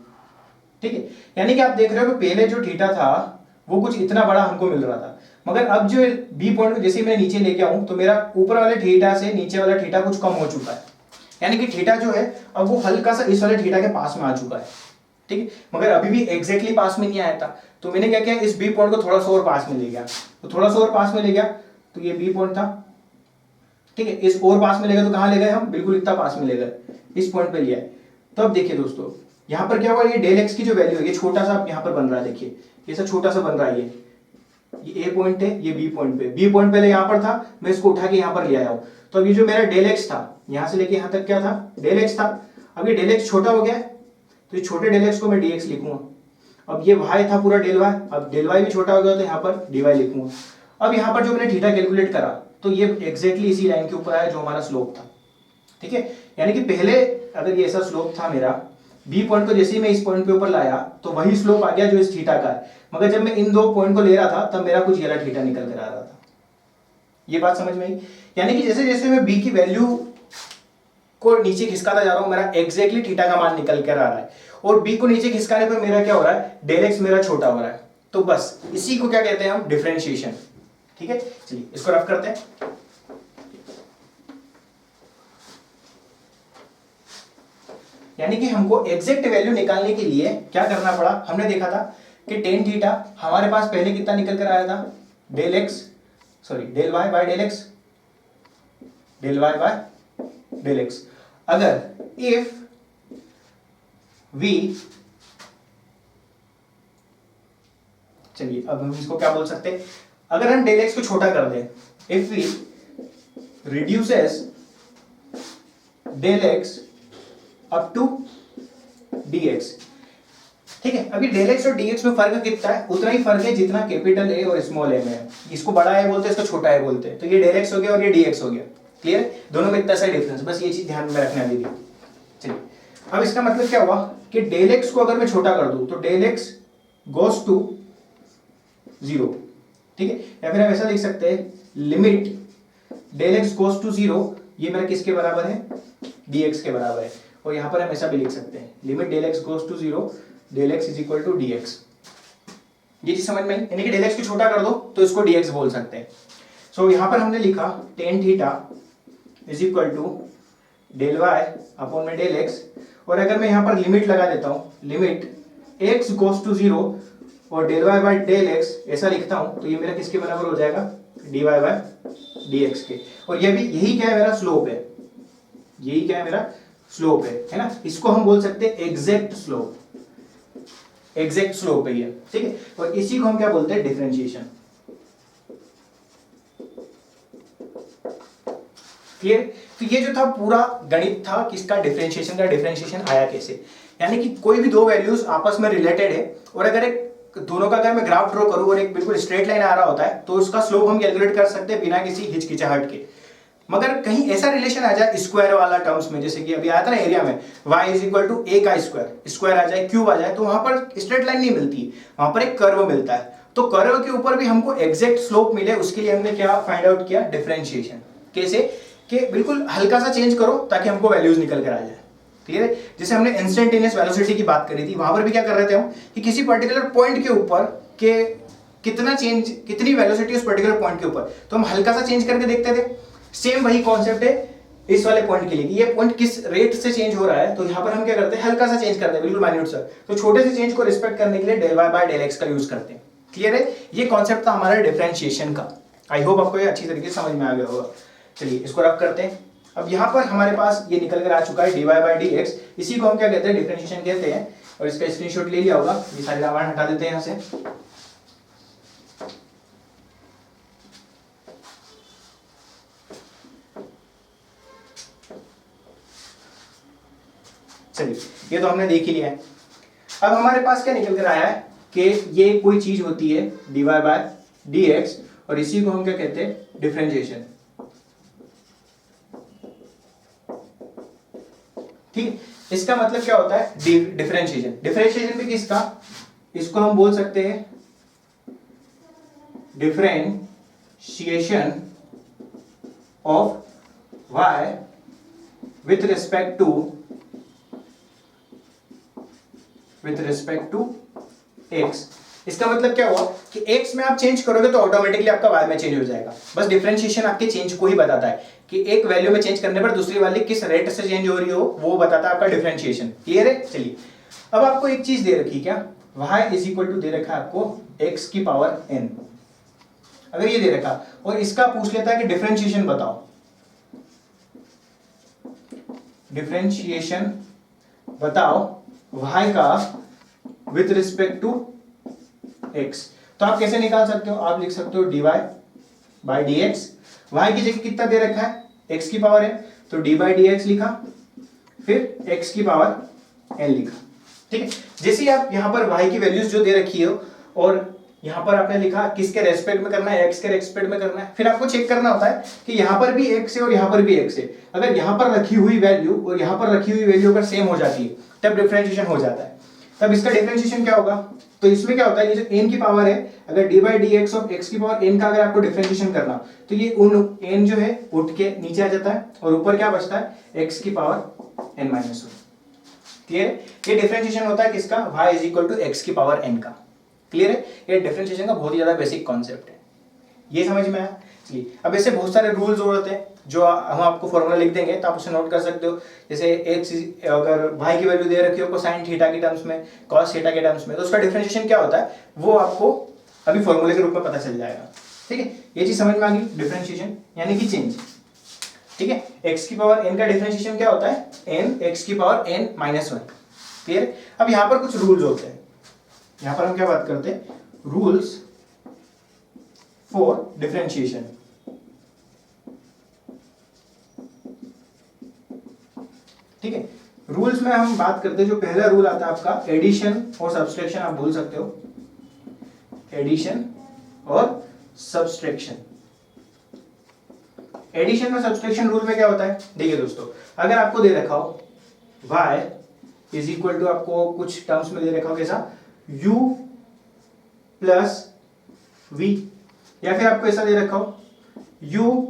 [SPEAKER 1] ठीक है, यानी कि आप देख रहे हो कि पहले जो थीटा था वो कुछ इतना बड़ा हमको मिल रहा था, मगर अब जो बी पॉइंट को जैसे मैं नीचे लेके आऊं तो मेरा ऊपर वाले थीटा से नीचे वाला थीटा कुछ कम हो चुका है, यानी कि थीटा जो है अब वो हल्का सा इस वाले थीटा के पास में आ चुका है। ठीक है, मगर अभी भी एग्जैक्टली पास में नहीं आया था, तो मैंने क्या किया, इस बी पॉइंट को थोड़ा सा और पास में ले गया। तो थोड़ा सा और पास में ले गया तो ये बी पॉइंट था। ठीक है, इस और पास में ले गए तो कहां ले गए हम, बिल्कुल इतना पास में ले गए, इस पॉइंट पे लिया है। तो अब देखिए दोस्तों, यहाँ पर क्या हुआ, ये डेल एक्स की जो वैल्यू है ये छोटा सा यहाँ पर बन रहा है, देखिए ये सब छोटा सा बन रहा है, ये ए पॉइंट है, ये बी पॉइंट पे, बी पॉइंट पहले यहाँ पर था, मैं इसको उठा के यहाँ पर ले आया हूँ। तो अब ये जो मेरा डेल एक्स था, यहाँ से लेके यहाँ तक क्या था, डेल एक्स था, अब ये डेल एक्स छोटा हो गया है, तो ये छोटे डेल एक्स को मैं डी एक्स लिखूंगा। अब ये वाई था पूरा डेल वाई, अब डेल वाई भी छोटा हो गया तो यहाँ पर डी वाई लिखूंगा। अब यहाँ पर जो मैंने थीटा कैलकुलेट करा तो ये एग्जैक्टली इसी लाइन के ऊपर आया जो हमारा स्लोप था। ठीक है, यानी कि पहले अगर ये ऐसा स्लोप था मेरा, बी पॉइंट को जैसे ही मैं इस पॉइंट के ऊपर लाया तो वही स्लोप आ गया जो इस थीटा का है, मगर जब मैं इन दो पॉइंट को ले रहा था तब मेरा कुछ ये वाला थीटा निकल कर आ रहा था। ये बात समझ में आई? यानी कि जैसे जैसे मैं बी की वैल्यू को नीचे खिसकाता जा रहा हूं, मेरा एग्जैक्टली थीटा का मान निकल कर आ रहा है, और बी को नीचे खिसकाने पर मेरा क्या हो रहा है, डेल एक्स मेरा छोटा हो रहा है। तो बस इसी को क्या कहते हैं हम, डिफरेंशिएशन। ठीक है, चलिए इसको रफ करते हैं। यानी कि हमको एग्जैक्ट वैल्यू निकालने के लिए क्या करना पड़ा, हमने देखा था कि tan थीटा हमारे पास पहले कितना निकल कर आया था, del x, sorry del y by del x, del y by del x. अगर इफ वी, चलिए अब हम इसको क्या बोल सकते हैं, अगर हम डेल एक्स को छोटा कर दें, if we reduces del x up to d x. ठीक है, अभी डेल एक्स और डी एक्स में फर्क कितना है, उतना ही फर्क है जितना कैपिटल ए और स्मॉल ए में है। इसको बड़ा ए बोलते हैं, इसको छोटा ए बोलते हैं। तो ये डेल एक्स हो गया और ये डी एक्स हो गया। क्लियर है, दोनों में इतना सा डिफरेंस, बस ये चीज ध्यान में रखना दीजिए। चलिए अब इसका मतलब क्या हुआ कि डेल एक्स को अगर मैं छोटा कर दूं तो डेल एक्स गोस टू 0। ठीक है, या फिर हम ऐसा लिख सकते हैं limit del x goes to 0, ये मेरा किसके बराबर है, dx के बराबर है। और यहां पर हम ऐसा भी लिख सकते हैं limit del x goes to 0 del x is equal to dx। ये चीज समझ में आई, यानी कि डेल एक्स को छोटा कर दो तो इसको dx बोल सकते हैं। सो यहां पर हमने लिखा tan theta is equal to del y upon में डेल एक्स। और अगर मैं यहां पर लिमिट लगा देता हूं लिमिट x गोस टू 0 और del y by del x ऐसा लिखता हूं, तो ये मेरा किसके बराबर हो जाएगा, dy बाय dx के। और ये भी यही क्या है, मेरा स्लोप है, यही क्या है, मेरा स्लोप है ना। इसको हम बोल सकते हैं एग्जैक्ट स्लोप, एग्जैक्ट स्लोप है ये। ठीक है, और इसी को हम क्या बोलते हैं, डिफरेंशिएशन। क्लियर। तो ये जो था पूरा गणित था किसका, डिफरेंशिएशन का। डिफरेंशिएशन आया कैसे, यानी कि कोई भी दो वैल्यूज आपस में रिलेटेड है और अगर एक दोनों का अगर मैं ग्राफ ड्रॉ करूं और एक बिल्कुल स्ट्रेट लाइन आ रहा होता है तो उसका स्लोप हम कैलकुलेट कर सकते हैं बिना किसी हिचकिचाहट के। मगर कहीं ऐसा रिलेशन आ जाए स्क्वायर वाला टर्म्स में, जैसे कि अभी आया था ना एरिया में y is equal to a का स्क्वायर, स्क्वायर आ जाए, क्यूब आ जाए, तो वहां पर स्ट्रेट लाइन नहीं मिलती, वहां पर एक कर्व मिलता है। तो कर्व के ऊपर भी हमको एग्जैक्ट स्लोप मिले, उसके लिए हमने क्या फाइंड आउट किया, डिफरेंशिएशन। कैसे कि बिल्कुल हल्का सा चेंज करो ताकि हमको वैल्यूज निकल कर आ जाए। क्लियर है, जैसे हमने इंस्टेंटेनियस वेलोसिटी की बात करी थी, वहां पर भी क्या कर रहे थे हम कि किसी पर्टिकुलर पॉइंट के ऊपर के कितना चेंज, कितनी वेलोसिटी उस पर्टिकुलर पॉइंट के ऊपर, तो हम हल्का सा चेंज करके देखते थे। सेम वही कॉन्सेप्ट है इस वाले पॉइंट के लिए, ये पॉइंट किस रेट से चेंज हो रहा है, तो यहां पर हम क्या करते हैं, हल्का सा चेंज करते हैं, बिल्कुल माइन्यूट सा। तो छोटे से चेंज को रिस्पेक्ट करने के लिए del y by del x का यूज करते हैं। क्लियर है, ये कॉन्सेप्ट था हमारा डिफरेंशिएशन का। आई होप आपको ये अच्छी तरीके से समझ में आ गया होगा। चलिए इसको रख करते हैं। अब यहाँ पर हमारे पास ये निकल कर आ चुका है dy बाय dx, इसी को हम क्या कहते हैं, डिफरेंशिएशन कहते हैं। और इसका स्क्रीनशॉट ले लिया होगा, ये सारे रामायण हटा देते हैं यहाँ से। चलिए ये तो हमने देख ही लिया है। अब हमारे पास क्या निकल कर आया है कि ये कोई चीज होती है dy बाय dx और इसी को हम क्या कहते हैं, डिफरेंशिएशन। ठीक, इसका मतलब क्या होता है, डिफरेंशिएशन। डिफरेंशिएशन भी किसका, इसको हम बोल सकते हैं differentiation of y with respect to x। इसका मतलब क्या हुआ कि x में आप चेंज करोगे तो ऑटोमेटिकली आपका y में चेंज हो जाएगा। बस डिफरेंशिएशन आपके चेंज को ही बताता है कि एक वैल्यू में चेंज करने पर दूसरी वाली किस रेट से चेंज हो रही हो, वो बताता है आपका डिफरेंशिएशन। क्लियर है। चलिए अब आपको एक चीज दे रखी, क्या, y इज इक्वल टू दे रखा है आपको x की पावर n। अगर ये दे रखा और इसका पूछ लेता है कि डिफरेंशिएशन बताओ, डिफरेंशिएशन बताओ y का विथ रिस्पेक्ट टू x, तो आप कैसे निकाल सकते हो, आप लिख सकते हो dy बाय dx। y की जगह कितना दे रखा है, x की पावर है, तो dy बाय dx लिखा, फिर x की पावर n लिखा। ठीक है, जैसे ही आप यहां पर y की वैल्यूज जो दे रखी हो और यहां पर आपने लिखा किसके रेस्पेक्ट में करना है, x के रेस्पेक्ट में करना है, फिर आपको चेक करना होता है कि यहां पर भी x है और यहां पर भी x है। अगर यहां पर रखी हुई वैल्यू और यहां पर रखी हुई वैल्यू अगर सेम हो जाती है तब डिफरेंशिएशन हो जाता है। तब इसका डिफरेंशिएशन क्या होगा, तो इसमें क्या होता है, ये जो n की पावर है, अगर dy by dx of x की पावर n का अगर आपको डिफरेंशिएशन करना तो ये n जो है उठ के नीचे आ जाता है और ऊपर क्या बचता है, x की पावर n माइनस 1। क्लियर, ये डिफरेंशिएशन होता है किसका, y is equal to x की पावर n का। क्लियर है, ये डिफरेंशिएशन का बहुत ही ज्यादा बेसिक कॉन्सेप्ट है, ये समझ में आया। चलिए अब ऐसे बहुत सारे रूल्स होते हैं जो हम आपको फॉर्मूला लिख देंगे तो आप उसे नोट कर सकते हो। जैसे x अगर y की वैल्यू दे रखी हो कोसाइन थीटा के टर्म्स में, कॉस थीटा के टर्म्स में, तो उसका डिफरेंशिएशन क्या होता है वो आपको अभी फॉर्मूले के रूप में पता चल जाएगा। ठीक है, ये चीज समझ में आ गई, डिफरेंशिएशन यानी कि चेंज। ठीक है, x की पावर n का डिफरेंशिएशन क्या होता है, n x की power n minus one. Clear. अब यहां पर कुछ रूल्स होते हैं, यहां पर हम क्या बात करते हैं, रूल्स फॉर डिफरेंशिएशन। ठीक है, रूल्स में हम बात करते हैं, जो पहला रूल आता है आपका एडिशन और सब्सट्रैक्शन, आप बोल सकते हो एडिशन और सब्सट्रैक्शन। एडिशन और सब्सट्रैक्शन रूल में क्या होता है, देखिए दोस्तों, अगर आपको दे रखा हो y इज इक्वल टू, आपको कुछ टर्म्स में दे रखा हो कैसा, u प्लस v, या फिर आपको ऐसा दे रखा हो u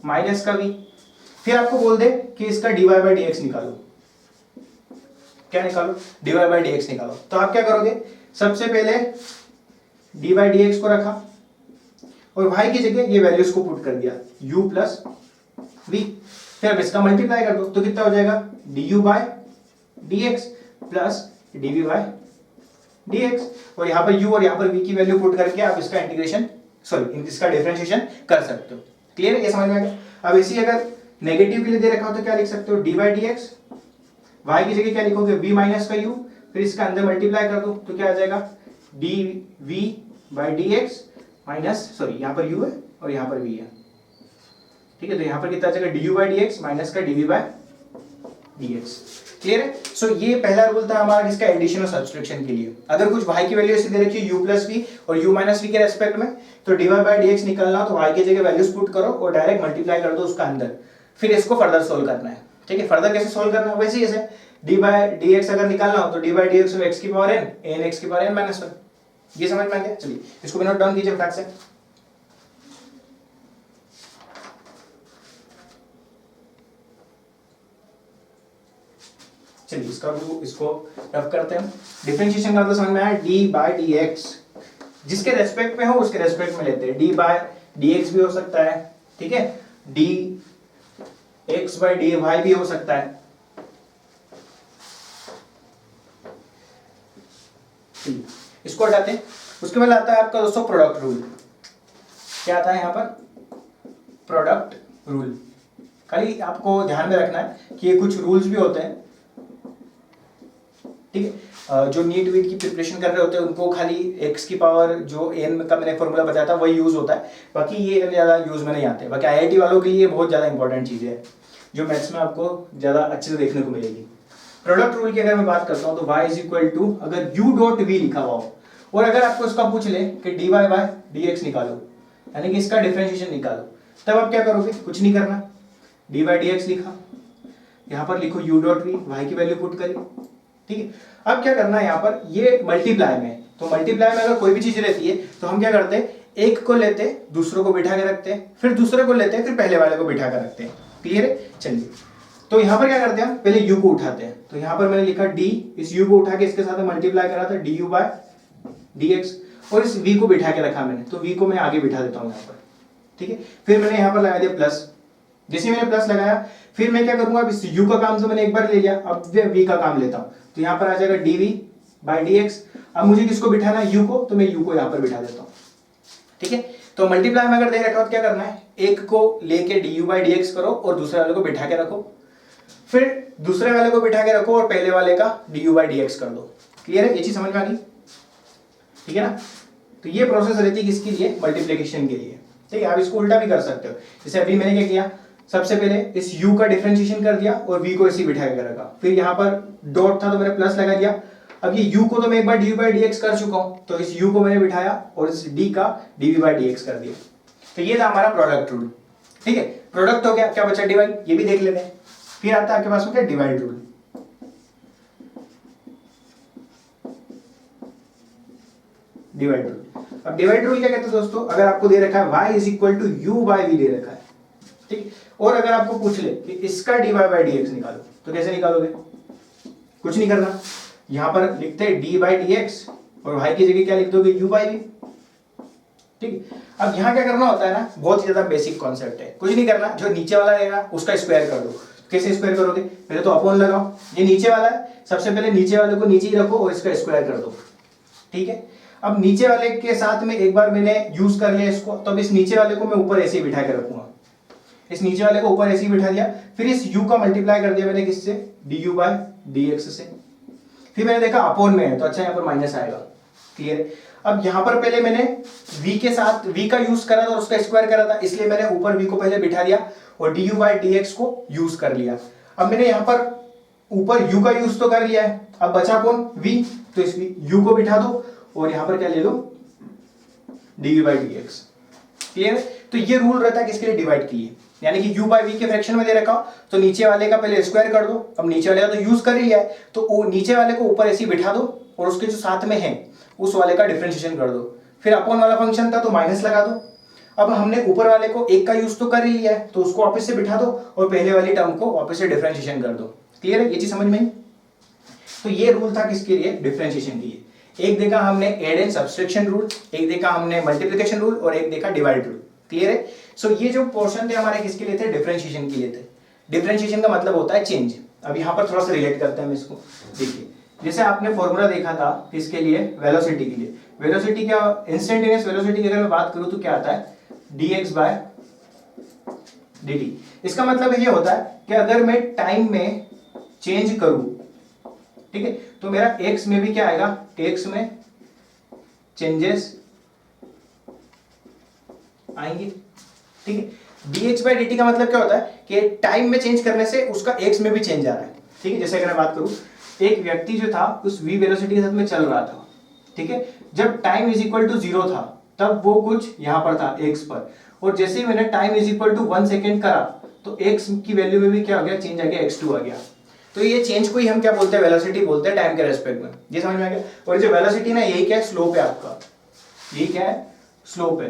[SPEAKER 1] माइनस का v, फिर आपको बोल दे कि इसका dy बाई डी एक्स निकालो। क्या निकालो, dy बाई डी एक्स निकालो। तो आप क्या करोगे, सबसे पहले dy बाई डी एक्स को रखा और y की जगह ये वैल्यूज को पुट कर दिया u प्लस v, फिर अब इसका मल्टीप्लाई कर दो तो कितना हो जाएगा, du by dx plus dv by dx, और यहाँ पर u और यहाँ पर v की वैल्यू पुट करके आप इसका इंटीग्रेशन इसका डिफरेंशिएशन कर सकते हो। क्लियर है, ये समझ में आ गया। अब इसी अगर नेगेटिव के लिए दे रखा हो तो क्या लिख सकते हो, dy बाई dx, y की जगह क्या लिखोगे, v माइनस का u, फिर इसका अंदर मल्टीप्लाई कर दो तो क्या आ जाएगा, dv बाई dx माइनस, यहाँ पर u है और यहाँ पर v है। ठीक है, तो यहाँ पर कितना आ जाएगा, du बाई dx माइनस का dv बाई dx। क्लियर है। सो ये पहला रूल था हमारा किसका, एडिशन और सब्सट्रैक्शन के लिए। अगर कुछ y की वैल्यू ऐसे दे रखी है u प्लस v और u माइनस v के रेस्पेक्ट में, तो dy बाई dx निकलना, तो y की जगह वैल्यूज पुट करो और डायरेक्ट मल्टीप्लाई कर दो उसका अंदर, फिर इसको फर्दर सोल्व करना है। ठीक है, फर्दर कैसे सोल्व करना है, वैसे ही ऐसे dy बाई dx अगर निकालना हो तो dy by dx of x की पावर n x की पावर n माइनस वन। ये समझ में आ गया। चलिए इसको भी नोट डाउन कीजिए फटाक से। चलिए इसको रफ करते हैं। डिफरेंशिएशन का मतलब समझ में आया, डी बाई डी एक्स जिसके रेस्पेक्ट में हो उसके रेस्पेक्ट में लेते हैं। डी बाई डी एक्स भी हो सकता है, ठीक है, d x by d y भी हो सकता है। इसको हटाते हैं। उसके बाद आता है आपका दोस्तों प्रोडक्ट रूल। क्या आता है यहाँ पर, प्रोडक्ट रूल। खाली आपको ध्यान में रखना है कि ये कुछ रूल्स भी होते हैं, ठीक है। जो नीट वीट की प्रिपरेशन कर रहे होते हैं उनको खाली x की पावर जो n का मैंने फॉर्मूला बताया था वही यूज होता है, बाकी ये ज़्यादा यूज में नहीं आते। बाकी IIT वालों के लिए बहुत ज़्यादा इंपॉर्टेंट चीज़ है जो मैथ्स में आपको ज़्यादा अच्छे से देखने को मिलेगी। प्रोडक्ट रूल की अगर मैं बात करता हूँ तो y इज इक्वल टू, अगर u डॉट v लिखा हुआ हो और अगर आपको इसका पूछ ले कि dy बाय dx निकालो, यानी कि इसका डिफरेंशिएशन निकालो, तब आप क्या करोगे, कुछ नहीं करना, dy बाय dx लिखा, यहाँ पर लिखो u डॉट v, y की वैल्यू पुट करिए, ठीक है। अब क्या करना है यहाँ पर, ये मल्टीप्लाई में, तो मल्टीप्लाई में अगर कोई भी चीज रहती है तो हम क्या करते हैं, एक को लेते दूसरों को बिठा के रखते हैं, फिर दूसरे को लेते हैं, फिर पहले वाले को बिठा कर रखते हैं। क्लियर है। चलिए तो यहाँ पर क्या करते हैं, पहले u को उठाते हैं। तो यहाँ पर मैंने लिखा d, इस u को उठा के इसके साथ मल्टीप्लाई करा था du बाय dx, और इस v को बिठा के रखा मैंने, तो v को मैं आगे बिठा देता हूँ यहाँ पर, ठीक है। फिर मैंने यहाँ पर लगा दिया प्लस, जैसे मैंने प्लस लगाया फिर मैं क्या करूंगा, अब इस u का काम तो मैंने एक बार ले लिया, अब v का काम लेता हूँ, तो यहाँ पर आ जाएगा dv बाय dx। अब मुझे किसको बिठाना है, u को, तो मैं u को यहाँ पर बिठा देता हूँ, ठीक है। तो मल्टीप्लाई में अगर दे रखा हो तो क्या करना है, एक को लेके du बाय dx करो और दूसरे वाले को बिठा के रखो, फिर दूसरे वाले को बिठा के रखो और पहले वाले का du बाय dx कर दो। क्लियर है, ये चीज समझ में आ गई, ठीक है ना। तो ये प्रोसेस रहती है किसके लिए, मल्टीप्लिकेशन के लिए, ठीक है। आप इसको उल्टा भी कर सकते हो, जैसे अभी मैंने क्या किया, सबसे पहले इस u का डिफरेंशिएशन कर दिया और v को इसी बिठा के रखा, फिर यहाँ पर डॉट था तो मैंने प्लस लगा दिया। अब ये u को तो मैं एक बार du बाई dx कर चुका हूँ, तो इस u को मैंने बिठाया और इस d का dv बाई dx कर दिया। तो ये था हमारा प्रोडक्ट रूल, ठीक है। प्रोडक्ट हो गया, क्या बचा डिवाइड, ये भी देख लेते हैं। फिर आता है आपके पास में क्या, डिवाइड रूल। डिवाइड रूल, अब डिवाइड रूल क्या कहते हैं दोस्तों, अगर आपको दे रखा है y is equal to u by v दे रखा है, ठीक, और अगर आपको पूछ ले कि इसका dy बाई dx निकालो, तो कैसे निकालोगे, कुछ नहीं करना, यहां पर लिखते हैं d बाई dx और y की जगह क्या लिख दोगे, u बाई v, ठीक। अब यहाँ क्या करना होता है ना, बहुत ही ज्यादा बेसिक कॉन्सेप्ट है, कुछ नहीं करना, जो नीचे वाला रहेगा उसका स्क्वायर कर दो। कैसे स्क्वायर करोगे, पहले तो अपॉन लगाओ, ये नीचे वाला है, सबसे पहले नीचे वाले को नीचे ही रखो और इसका स्क्वायर कर दो, ठीक है। अब नीचे वाले के साथ में एक बार मैंने यूज कर लिया इसको, तो अब इस नीचे वाले को मैं ऊपर ऐसे ही बिठा के रखूंगा, इस नीचे वाले को ऊपर ऐसे ही बिठा दिया, फिर इस u का मल्टीप्लाई कर दिया मैंने किससे, du बाय dx से, फिर मैंने देखा अपॉन में है तो अच्छा यहाँ पर माइनस आएगा, क्लियर है। अब यहाँ पर पहले मैंने v के साथ v का यूज करा था और उसका स्क्वायर करा था, इसलिए मैंने ऊपर v को पहले बिठा दिया और du बाय dx को यूज कर लिया। अब मैंने यहाँ पर ऊपर u का यूज तो कर लिया है, अब बचा कौन, v, तो इस u को बिठा दो और यहाँ पर क्या ले लो, du बाय dx, क्लियर है। तो ये रूल रहता है किसके लिए, डिवाइड के लिए, यानी कि u बाय v के फ्रैक्शन में दे रखा हो तो नीचे वाले का पहले स्क्वायर कर दो, अब नीचे वाले का तो यूज कर लिया है तो वो नीचे वाले को ऊपर ऐसे बिठा दो और उसके जो साथ में है उस वाले का डिफरेंशिएशन कर दो, फिर अपॉन वाला फंक्शन था तो माइनस लगा दो। अब हमने ऊपर वाले को एक का यूज तो कर ही लिया है तो उसको वापस से बिठा दो और पहले वाली टर्म को वापस से डिफरेंशिएशन कर दो, क्लियर है, ये चीज समझ में आई। तो ये रूल था किसके लिए, डिफरेंशिएशन के लिए। एक देखा हमने एड एंड सब्सट्रैक्शन रूल, एक देखा हमने मल्टीप्लिकेशन रूल और एक देखा डिवाइड रूल, क्लियर है। सो ये जो पोर्शन थे हमारे किसके लिए थे, डिफरेंशिएशन के लिए थे। डिफरेंशिएशन का मतलब होता है चेंज। अब यहाँ पर थोड़ा सा रिलेट करते हैं हम इसको, देखिए जैसे आपने फॉर्मूला देखा था किसके लिए, वेलोसिटी के लिए। वेलोसिटी क्या, इंस्टेंटेनियस वेलोसिटी की अगर मैं बात करूं तो क्या आता है, dx बाय dt। इसका मतलब ये होता है कि अगर मैं टाइम में चेंज करूं, ठीक है, तो मेरा x में भी क्या आएगा, x में चेंजेस आएंगे, ठीक है। dx बाय dt का मतलब क्या होता है कि टाइम में चेंज करने से उसका x में भी चेंज आ रहा है, ठीक है। जैसे अगर मैं बात करूं, एक व्यक्ति जो था उस v वेलोसिटी के साथ में चल रहा था, ठीक है, जब टाइम इज इक्वल टू 0 था तब वो कुछ यहां पर था x पर, और जैसे ही मैंने time is equal to 1 second करा तो x की वैल्यू में भी क्या हो गया, चेंज आ गया, x2 आ गया। तो ये चेंज को ही हम क्या बोलते हैं, वेलोसिटी बोलते हैं टाइम के रेस्पेक्ट में, ये समझ में आ गया। और जो वेलोसिटी ना, यही क्या है, स्लोप है आपका, यही क्या है, स्लोप है,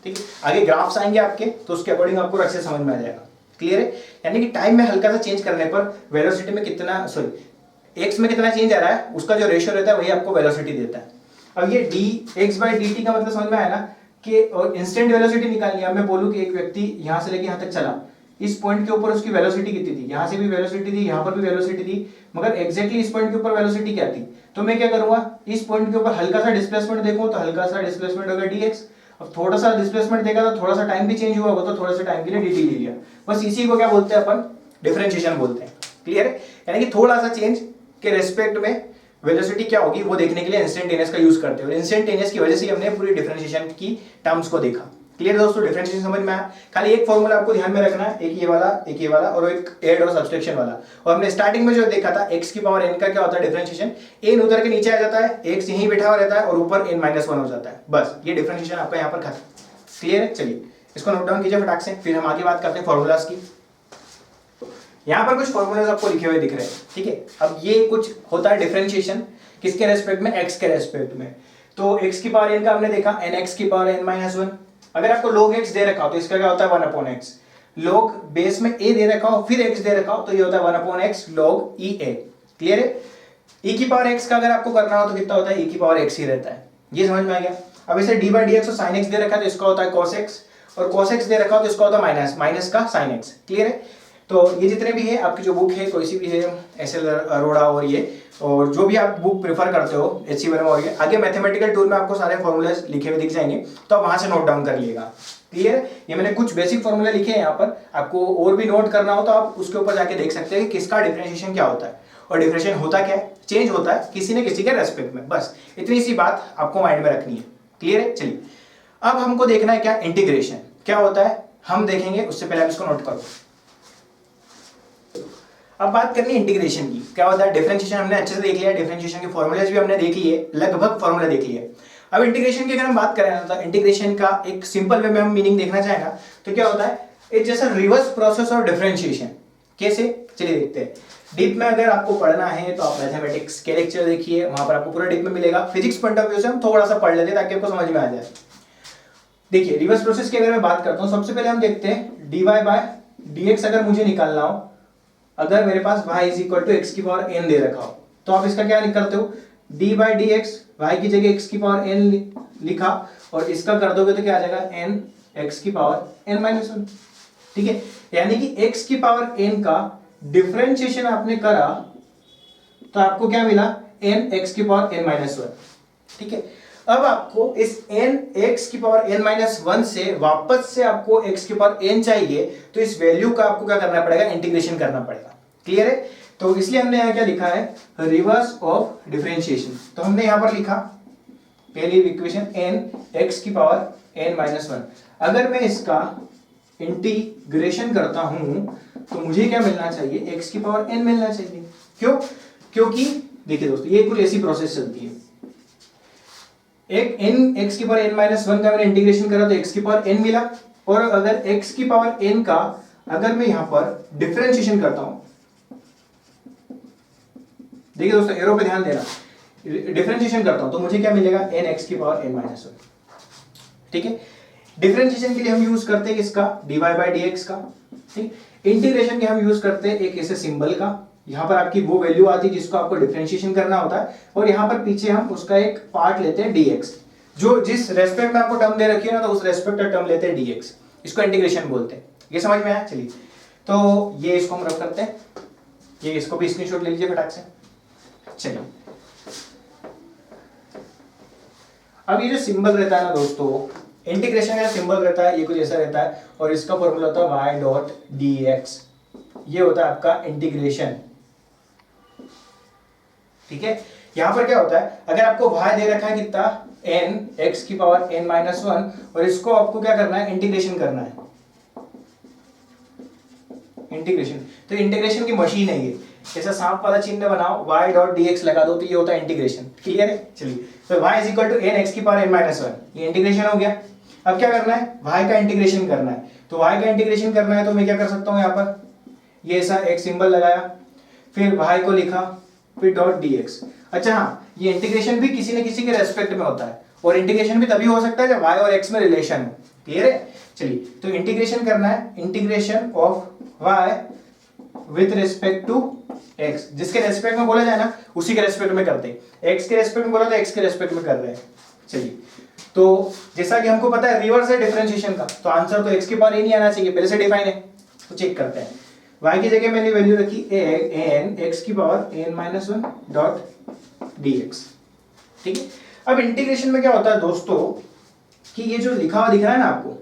[SPEAKER 1] ठीक है। आगे ग्राफ्स आएंगे आपके तो उसके अकॉर्डिंग आपको अच्छे समझ में आ जाएगा, क्लियर है। यानी कि टाइम में हल्का सा चेंज करने पर वेलोसिटी में कितना, सॉरी एक्स में कितना चेंज आ रहा है, उसका जो रेशियो रहता है वही आपको वेलोसिटी देता है। अब ये dx बाय dt का मतलब समझ में आया ना, कि इंस्टेंट वेलोसिटी निकालनी है। अब मैं बोलूं कि एक व्यक्ति यहां से लेके यहां तक चला, इस पॉइंट के ऊपर उसकी वेलोसिटी कितनी थी, यहां से भी वेलोसिटी थी, यहां पर भी वेलोसिटी थी, मगर एग्जैक्टली इस पॉइंट के ऊपर वेलोसिटी क्या थी, तो मैं क्या करूंगा, इस पॉइंट के ऊपर हल्का सा डिस्प्लेसमेंट देखूं तो हल्का सा डिस्प्लेसमेंट होगा dx। अब थोड़ा सा डिस्प्लेसमेंट देखा तो थोड़ा सा टाइम भी चेंज हुआ होगा तो थोड़ा सा टाइम के लिए dt ले लिया। बस इसी को क्या बोलते हैं अपन, डिफरेंशिएशन बोलते हैं, क्लियर है। यानी कि थोड़ा सा चेंज के रेस्पेक्ट में वेलोसिटी क्या होगी वो देखने के लिए इंस्टेंटेनियस का यूज करते हैं, और इंस्टेंटेनियस की वजह से हमने पूरी डिफरेंशिएशन की टर्म्स को देखा, क्लियर दोस्तों। डिफरेंशिएशन समझ में आया। खाली एक फॉर्मूला आपको ध्यान में रखना है, एक ये वाला, एक ये वाला और एक ऐड और सब्सट्रैक्शन वाला। और हमने स्टार्टिंग में जो देखा था x की पावर n का क्या होता है डिफरेंशिएशन, n उधर के नीचे आ जाता है, x यहीं बैठा हुआ रहता है और ऊपर n-1 हो जाता है, बस ये डिफरेंशिएशन आपका यहाँ पर खत्म, क्लियर है। चलिए इसको नोट डाउन कीजिए फटाक से, फिर हम आगे बात करते हैं फॉर्मूलाज की। यहाँ पर कुछ फॉर्मूलाज आपको लिखे हुए दिख रहे हैं, ठीक है। अब ये कुछ होता है डिफरेंशिएशन किसके रेस्पेक्ट में, x के रेस्पेक्ट में। तो x की पावर n का हमने देखा nx की पावर n-1। अगर आपको log x दे रखा हो तो इसका क्या होता है 1/x। log बेस में a दे रखा हो फिर x दे रखा हो तो ये होता है 1/x log e a, clear है। e की पावर x का अगर आपको करना हो तो कितना होता है, e की पावर x ही रहता है, ये समझ में आ गया। अब इसे d बाई dx और sin x दे रखा है तो इसका होता है cos x, और cos x दे रखा हो तो इसका होता है माइनस का sin x, क्लियर है। तो ये जितने भी है आपकी जो बुक है कोई सी भी है, एसएल अरोड़ा और ये, और जो भी आप बुक प्रेफर करते हो HC वर्मा और ये, आगे मैथमेटिकल टूल में आपको सारे फॉर्मूले लिखे हुए दिख जाएंगे तो आप वहां से नोट डाउन कर लिएगा, क्लियर। ये मैंने कुछ बेसिक फॉर्मूले लिखे हैं यहाँ पर, आपको और भी नोट करना हो तो आप उसके ऊपर जाके देख सकते हैं कि किसका डिफरेंशिएशन क्या होता है, और डिफरेंशिएशन होता क्या है, चेंज होता है किसी न किसी के रेस्पेक्ट में, बस इतनी सी बात आपको माइंड में रखनी है, क्लियर है। चलिए अब हमको देखना है क्या, इंटीग्रेशन क्या होता है हम देखेंगे, उससे पहले आप इसको नोट करो। अब बात करनी है इंटीग्रेशन की, क्या होता है डिफरेंशिएशन हमने अच्छे से देख लिया, डिफरेंशिएशन के फॉर्मूलेज भी हमने देख लिए, लगभग फॉर्मूला देख लिए। अब इंटीग्रेशन की अगर हम बात करें ना तो इंटीग्रेशन का एक सिंपल वे में हम मीनिंग देखना चाहेगा तो क्या होता है, it's just a reverse process of differentiation. कैसे, चलिए देखते हैं। डीप में अगर आपको पढ़ना है तो आप मैथमेटिक्स के लेक्चर देखिए, वहां पर आपको पूरा डीप में मिलेगा। फिजिक्स पॉइंट ऑफ व्यू से हम थोड़ा सा पढ़ लेते हैं ताकि आपको समझ में आ जाए। देखिए रिवर्स प्रोसेस की अगर मैं बात करता हूं, सबसे पहले हम देखते हैं dy बाय dx अगर मुझे निकालना हो, अगर मेरे पास y is equal to x की पावर n दे रखा हो तो आप इसका क्या करते हो, d by d x, y की जगह x की पावर n लिखा और इसका कर दोगे तो क्या आ जाएगा n x की पावर n-1, ठीक है। यानी कि x की पावर n का डिफरेंशिएशन आपने करा तो आपको क्या मिला, n x की पावर n-1, ठीक है। अब आपको इस n x की पावर n माइनस 1 से वापस से आपको x की पावर n चाहिए, तो इस वैल्यू का आपको क्या करना पड़ेगा, इंटीग्रेशन करना पड़ेगा। क्लियर है? तो इसलिए हमने यहां क्या लिखा है, रिवर्स ऑफ डिफरेंशिएशन। तो हमने यहां पर लिखा पहली इक्वेशन n x की पावर n माइनस 1, अगर मैं इसका इंटीग्रेशन करता हूं तो मुझे क्या मिलना चाहिए, x की पावर n मिलना चाहिए। क्यों? क्योंकि देखिए दोस्तों, ये कुछ ऐसी प्रोसेस चलती है, एक n x की पावर n माइनस 1 का मैंने इंटीग्रेशन करा तो x की पावर n मिला, और अगर x की पावर n का अगर मैं यहां पर डिफरेंशिएशन करता हूं, देखिए दोस्तों एरो पे ध्यान देना, डिफरेंशिएशन करता हूं तो मुझे क्या मिलेगा, n x की पावर n माइनस 1। ठीक है, डिफरेंशिएशन के लिए हम यूज करते हैं किसका, dy बाय dx का। ठीक, इंटीग्रेशन के हम यूज करते हैं एक ऐसे सिंबल का, यहां पर आपकी वो वैल्यू आती है जिसको आपको डिफरेंशिएशन करना होता है, और यहां पर पीछे हम उसका एक पार्ट लेते हैं dx, जो जिस रेस्पेक्ट में आपको टर्म दे रखी है ना, तो उस रेस्पेक्ट का टर्म लेते हैं dx, इसको इंटीग्रेशन बोलते हैं। ये समझ में आया? चलिए, तो ये इसको हम रख करते हैं, ये इसको भी स्क्रीनशॉट ले लीजिए फटाक से। चलिए, अब ये जो सिंबल रहता है ना दोस्तों, इंटीग्रेशन का सिंबल रहता है, ये कुछ ऐसा रहता है, और इसका फॉर्मूला होता है y डॉट dx, ये होता है आपका इंटीग्रेशन। ठीक है, यहां पर क्या होता है, अगर आपको y दे रखा है कितना, n x की पावर n माइनस 1, और इसको आपको क्या करना है, इंटीग्रेशन करना है, इंटीग्रेशन। तो इंटीग्रेशन की मशीन है ये, ऐसा सांप वाला चिन्ह बनाओ, y डॉट dx लगा दो, तो ये होता है इंटीग्रेशन। क्लियर है? चलिए, तो y is equal to n x की पावर n माइनस 1, ये इंटीग्रेशन हो गया। अब क्या करना है, y का इंटीग्रेशन करना है, तो y का इंटीग्रेशन करना है तो मैं क्या कर सकता हूं, यहां पर ये ऐसा एक सिंबल लगाया, फिर y को लिखा, फिर डॉट dx। अच्छा हाँ, ये इंटीग्रेशन भी किसी न किसी के रेस्पेक्ट में होता है, और इंटीग्रेशन भी तभी हो सकता है जब y और x में रिलेशन हो। क्लियर है? चलिए, तो इंटीग्रेशन करना है, integration of y with respect to x, जिसके रेस्पेक्ट में बोला जाए ना उसी के रेस्पेक्ट में करते हैं, x के रेस्पेक्ट में बोला तो x के रेस्पेक्ट में कर रहे हैं। चलिए, तो जैसा कि हमको पता है रिवर्स है डिफरेंशिएशन का, तो आंसर तो x की पावर n ही आना चाहिए, पहले से डिफाइन है। तो चेक करते हैं, y की जगह मैंने वैल्यू रखी n x की power n minus 1 dot dx। ठीक है, अब इंटीग्रेशन में क्या होता है दोस्तों, कि ये जो लिखा हुआ दिख रहा है ना आपको,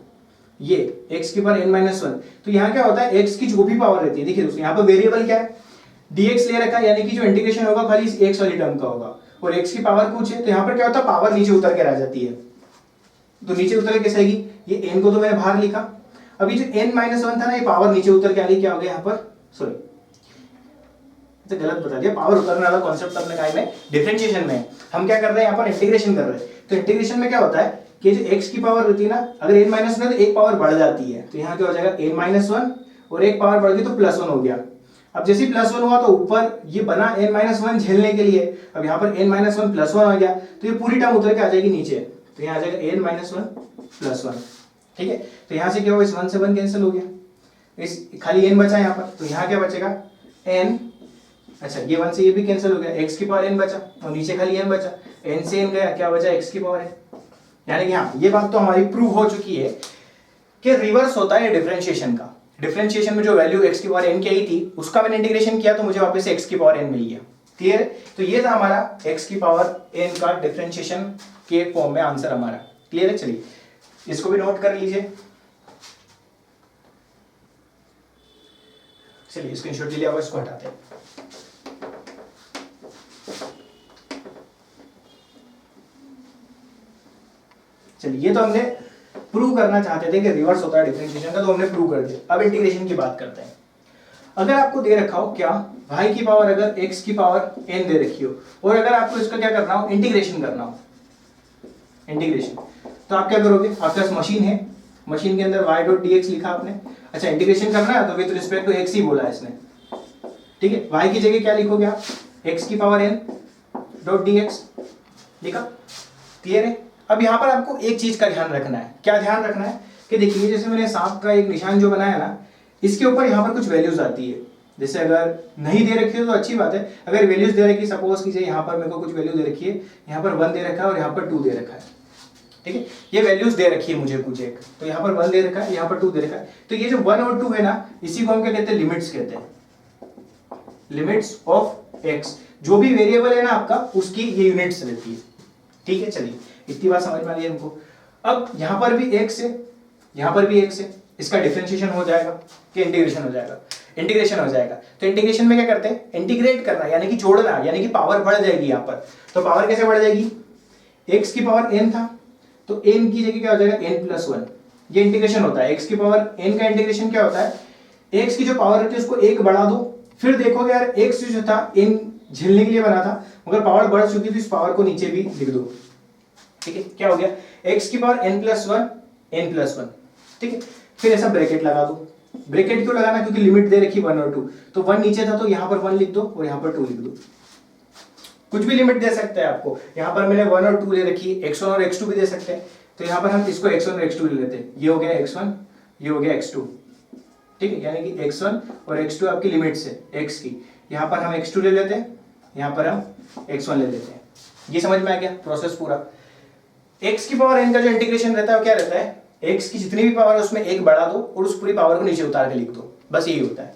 [SPEAKER 1] ये x की पावर n माइनस 1, तो यहाँ क्या होता है, x की जो भी पावर रहती है, देखिए दोस्तों यहाँ पर वेरिएबल क्या है, dx ले रखा है, यानी कि जो इंटीग्रेशन होगा खाली इस x वाली टर्म का होगा, और x की पावर कुछ है, तो यहाँ पर क्या होता है, पावर नीचे उतर के रह जाती है, तो नीचे उतर के कैसे आएगी, ये n को तो मैंने बाहर लिखा, अभी जो n माइनस 1 था ना, ये पावर नीचे उतर के आ गई, क्या हो गया यहाँ पर, सॉरी तो गलत बता दिया, पावर उतरने वाला कॉन्सेप्ट अपने काय में डिफरेंशिएशन में, हम क्या कर रहे हैं यहाँ पर इंटीग्रेशन कर रहे हैं। तो इंटीग्रेशन में क्या होता है कि जो x की पावर होती है ना, अगर n माइनस 1 तो एक पावर बढ़ जाती है, तो यहाँ क्या हो जाएगा n माइनस 1, और एक पावर बढ़ गई तो प्लस 1 हो गया। अब जैसे प्लस 1 हुआ तो ऊपर ये बना n माइनस 1 झेलने के लिए, अब यहाँ पर n माइनस 1 प्लस 1 आ गया, तो ये पूरी टर्म उतर के आ जाएगी नीचे, तो यहाँ आ जाएगा n माइनस 1 प्लस 1। ठीक है, तो यहाँ से क्या होगा, इस 1 से 1 कैंसिल हो गया, इस खाली n बचा यहाँ पर, तो यहाँ क्या बचेगा n, अच्छा ये 1 से ये भी कैंसिल हो गया, x की पावर n बचा, और नीचे खाली n बचा, n से n गया, क्या बचा, x की पावर n। यानी कि हाँ, ये बात तो हमारी प्रूव हो चुकी है कि रिवर्स होता है डिफरेंशिएशन का। डिफरेंशिएशन में जो वैल्यू x की पावर n की आई थी, उसका मैंने इंटीग्रेशन किया तो मुझे वापस x की पावर n मिल गया। क्लियर है? तो ये था हमारा x की पावर n का डिफरेंशिएशन के फॉर्म में आंसर हमारा। क्लियर है? चलिए, इसको भी नोट कर लीजिए। चलिए, स्क्रीनशॉट ले लिया, अब इसको हटाते हैं। चलिए, ये तो हमने प्रूव करना चाहते थे कि रिवर्स होता है डिफरेंशिएशन का, तो हमने प्रूव कर दिया। अब इंटीग्रेशन की बात करते हैं। अगर आपको दे रखा हो क्या, y की पावर अगर x की पावर n दे रखी हो, और अगर आपको इसका क्या करना हो, इंटीग्रेशन करना हो, इंटीग्रेशन, तो आप क्या करोगे, आपके पास मशीन है, मशीन के अंदर y डॉट dx लिखा आपने, अच्छा इंटीग्रेशन करना है तो विद रिस्पेक्ट टू x ही बोला है इसने। ठीक है, y की जगह क्या लिखोगे आप, x की पावर n डॉट dx लिखा। क्लियर है? अब यहाँ पर आपको एक चीज का ध्यान रखना है, क्या ध्यान रखना है कि देखिए, जैसे मैंने सांप का एक निशान जो बनाया ना, इसके ऊपर यहाँ पर कुछ वैल्यूज आती है, जैसे अगर नहीं दे रखी हो तो अच्छी बात है, अगर वैल्यूज दे रखी, सपोज कीजिए यहाँ पर मेरे को कुछ वैल्यू दे रखी है, यहाँ पर 1 दे रखा है और यहाँ पर 2 दे रखा है। ठीक है, ये वैल्यूज दे रखी है मुझे कुछ एक, तो यहाँ पर 1 दे रखा है, यहाँ पर 2 दे रखा है, तो ये जो 1 और 2 है ना, इसी को हम क्या कहते हैं, लिमिट्स कहते हैं, लिमिट्स ऑफ x। जो भी वेरिएबल है ना आपका, उसकी ये यूनिट्स रहती है। ठीक है, चलिए इतनी बात समझ में आ गई हमको। अब यहाँ पर भी x है, यहाँ पर भी x है, इसका डिफरेंशिएशन हो जाएगा कि इंटीग्रेशन हो जाएगा? इंटीग्रेशन हो जाएगा। तो इंटीग्रेशन में क्या करते हैं, इंटीग्रेट करना यानी कि जोड़ना, यानी कि पावर बढ़ जाएगी यहाँ पर। तो पावर कैसे बढ़ जाएगी, x की पावर n था तो n की जगह क्या हो जाएगा n+1, ये इंटीग्रेशन होता है। x की पावर n का इंटीग्रेशन क्या होता है, x की जो पावर रहती है उसको 1 बढ़ा दो, फिर देखोगे यार x जो था n झेलने के लिए बना था, मगर पावर बढ़ चुकी थी, इस पावर को नीचे भी लिख दो। ठीक है, क्या हो गया, x की पावर n+1, ठीक है। फिर ऐसा ब्रैकेट लगा दो। ब्रैकेट क्यों लगाना, क्योंकि लिमिट दे रखी 1 और 2, तो 1 नीचे था तो यहां पर 1 लिख दो और यहां पर 2 लिख दो। कुछ भी लिमिट दे सकते हैं आपको, यहां पर मैंने 1 और 2 ले रखी है, x1 और x2 भी दे सकते हैं, तो यहां पर हम इसको x1 और x2 ले लेते हैं। ये हो गया x1, ये हो गया x2, ठीक है, यानी कि x1 और x2 आपकी लिमिट्स है x की। यहां पर हम x2 ले लेते हैं, यहां पर हम x1 ले लेते हैं। ये समझ में आ गया प्रोसेस पूरा। x की पावर n का जो इंटीग्रेशन रहता है वो क्या रहता है, x की जितनी भी पावर है उसमें 1 बढ़ा दो और उस पूरी पावर को नीचे उतार के लिख दो, बस यही होता है।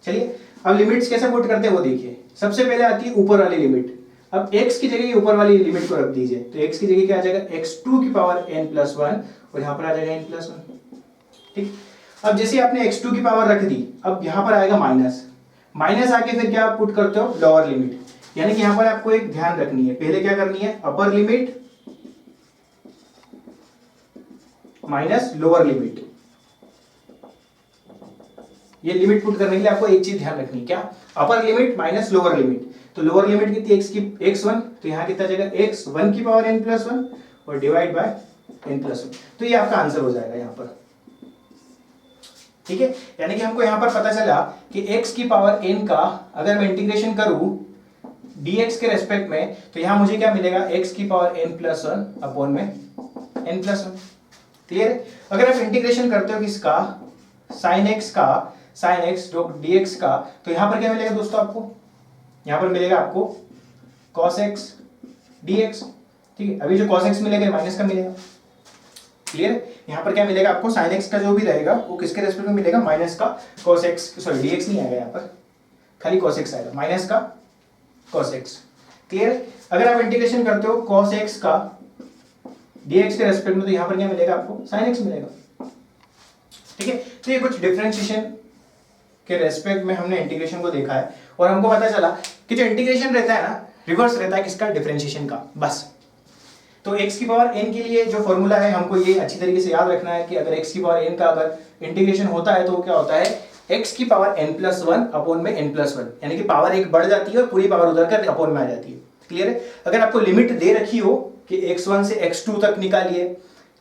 [SPEAKER 1] चलिए अब लिमिट्स कैसे पुट करते हैं वो देखिए। सबसे पहले आती है ऊपर वाली लिमिट। अब x की जगह ऊपर वाली लिमिट को रख दीजिए, तो x की जगह क्या आ जाएगा, x2 की पावर n+1 और यहां पर आ जाएगा n+1, ठीक। अब जैसे आपने x2 की पावर रख दी, अब यहां पर आएगा माइनस, माइनस आके फिर क्या आप पुट करते हो, लोअर लिमिट, यानी कि यहां पर आपको एक ध्यान रखनी है, पहले क्या करनी है, upper limit minus lower limit. ये लिमिट पुट करने के लिए आपको एक चीज ध्यान रखनी है, क्या, upper limit minus lower limit. तो लोअर लिमिट कितनी, x की x1, तो यहां कितना जाएगा x1 की पावर n+1 और डिवाइड बाय n+1, तो ये आपका आंसर हो जाएगा यहां पर। ठीक है, यानी कि हमको यहां पर पता चला कि x की पावर n का अगर मैं इंटीग्रेशन करूं dx के रेस्पेक्ट में, तो यहां मुझे क्या मिलेगा, x की पावर n+1 अपॉन में n+1। क्लियर है। अगर आप इंटीग्रेशन करते हो किसका, sin x का, sin x dx का, तो यहां पर क्या मिलेगा दोस्तों आपको, यहां पर मिलेगा आपको cos x dx, ठीक है। अभी जो cos x मिलेगा माइनस का मिलेगा। क्लियर है, यहां पर क्या मिलेगा आपको, sin x का जो भी रहेगा वो किसके रेस्पेक्ट में मिलेगा, माइनस का cos x, सॉरी dx नहीं आएगा यहां पर, खाली cos x आएगा, माइनस का cos x। क्लियर है। अगर आप इंटीग्रेशन करते हो cos x का dx के रेस्पेक्ट में, तो यहां पर क्या मिलेगा आपको, sin x मिलेगा। ठीक है, तो ये कुछ डिफरेंशिएशन के रेस्पेक्ट में हमने इंटीग्रेशन को देखा है, और हमको पता चला कि जो इंटीग्रेशन रहता है ना, रिवर्स रहता है किसका, डिफरेंशिएशन का, बस। तो x की पावर n के लिए जो फॉर्मूला है, हमको ये अच्छी तरीके से याद रखना है कि अगर x की पावर n का अगर इंटीग्रेशन होता है तो वो क्या होता है, x की पावर n+1 अपॉन में n+1, यानी कि पावर एक बढ़ जाती है और पूरी पावर उधर कर अपॉन में आ जाती है। क्लियर है। अगर आपको लिमिट दे रखी हो कि x1 से x2 तक निकालिए,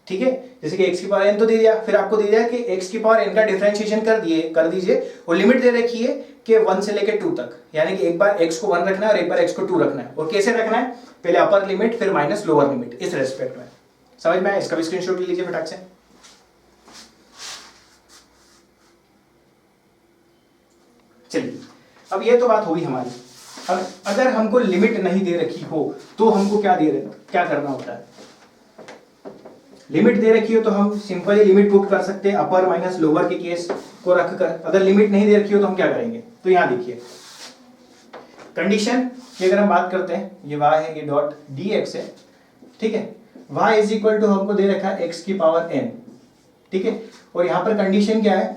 [SPEAKER 1] ठीक है, जैसे कि x की पावर n तो दे दिया, फिर आपको दे दिया कि x की पावर n का डिफरेंशिएशन कर दीजिए, और लिमिट दे रखी है कि 1 से लेकर 2 तक, यानी कि एक बार x को 1 रखना है और एक बार x को 2 रखना है। और कैसे रखना है, पहले अपर लिमिट फिर माइनस लोअर लिमिट, इस रेस्पेक्ट में। समझ में आया, इसका भी स्क्रीनशॉट ले लीजिए फटाक से। चलिए अब ये तो बात होगी हमारी। अब अगर हमको लिमिट नहीं दे रखी हो तो हमको क्या करना होता है, लिमिट दे रखी हो तो हम सिंपली लिमिट पुट कर सकते हैं अपर माइनस लोअर के केस को रखकर। अगर लिमिट नहीं दे रखी हो तो हम क्या करेंगे, तो यहां देखिए कंडीशन की अगर हम बात करते हैं, ये y है, ये डॉट dx है, ठीक है, y इज इक्वल टू हमको दे रखा है x की पावर n, ठीक है, और यहां पर कंडीशन क्या है,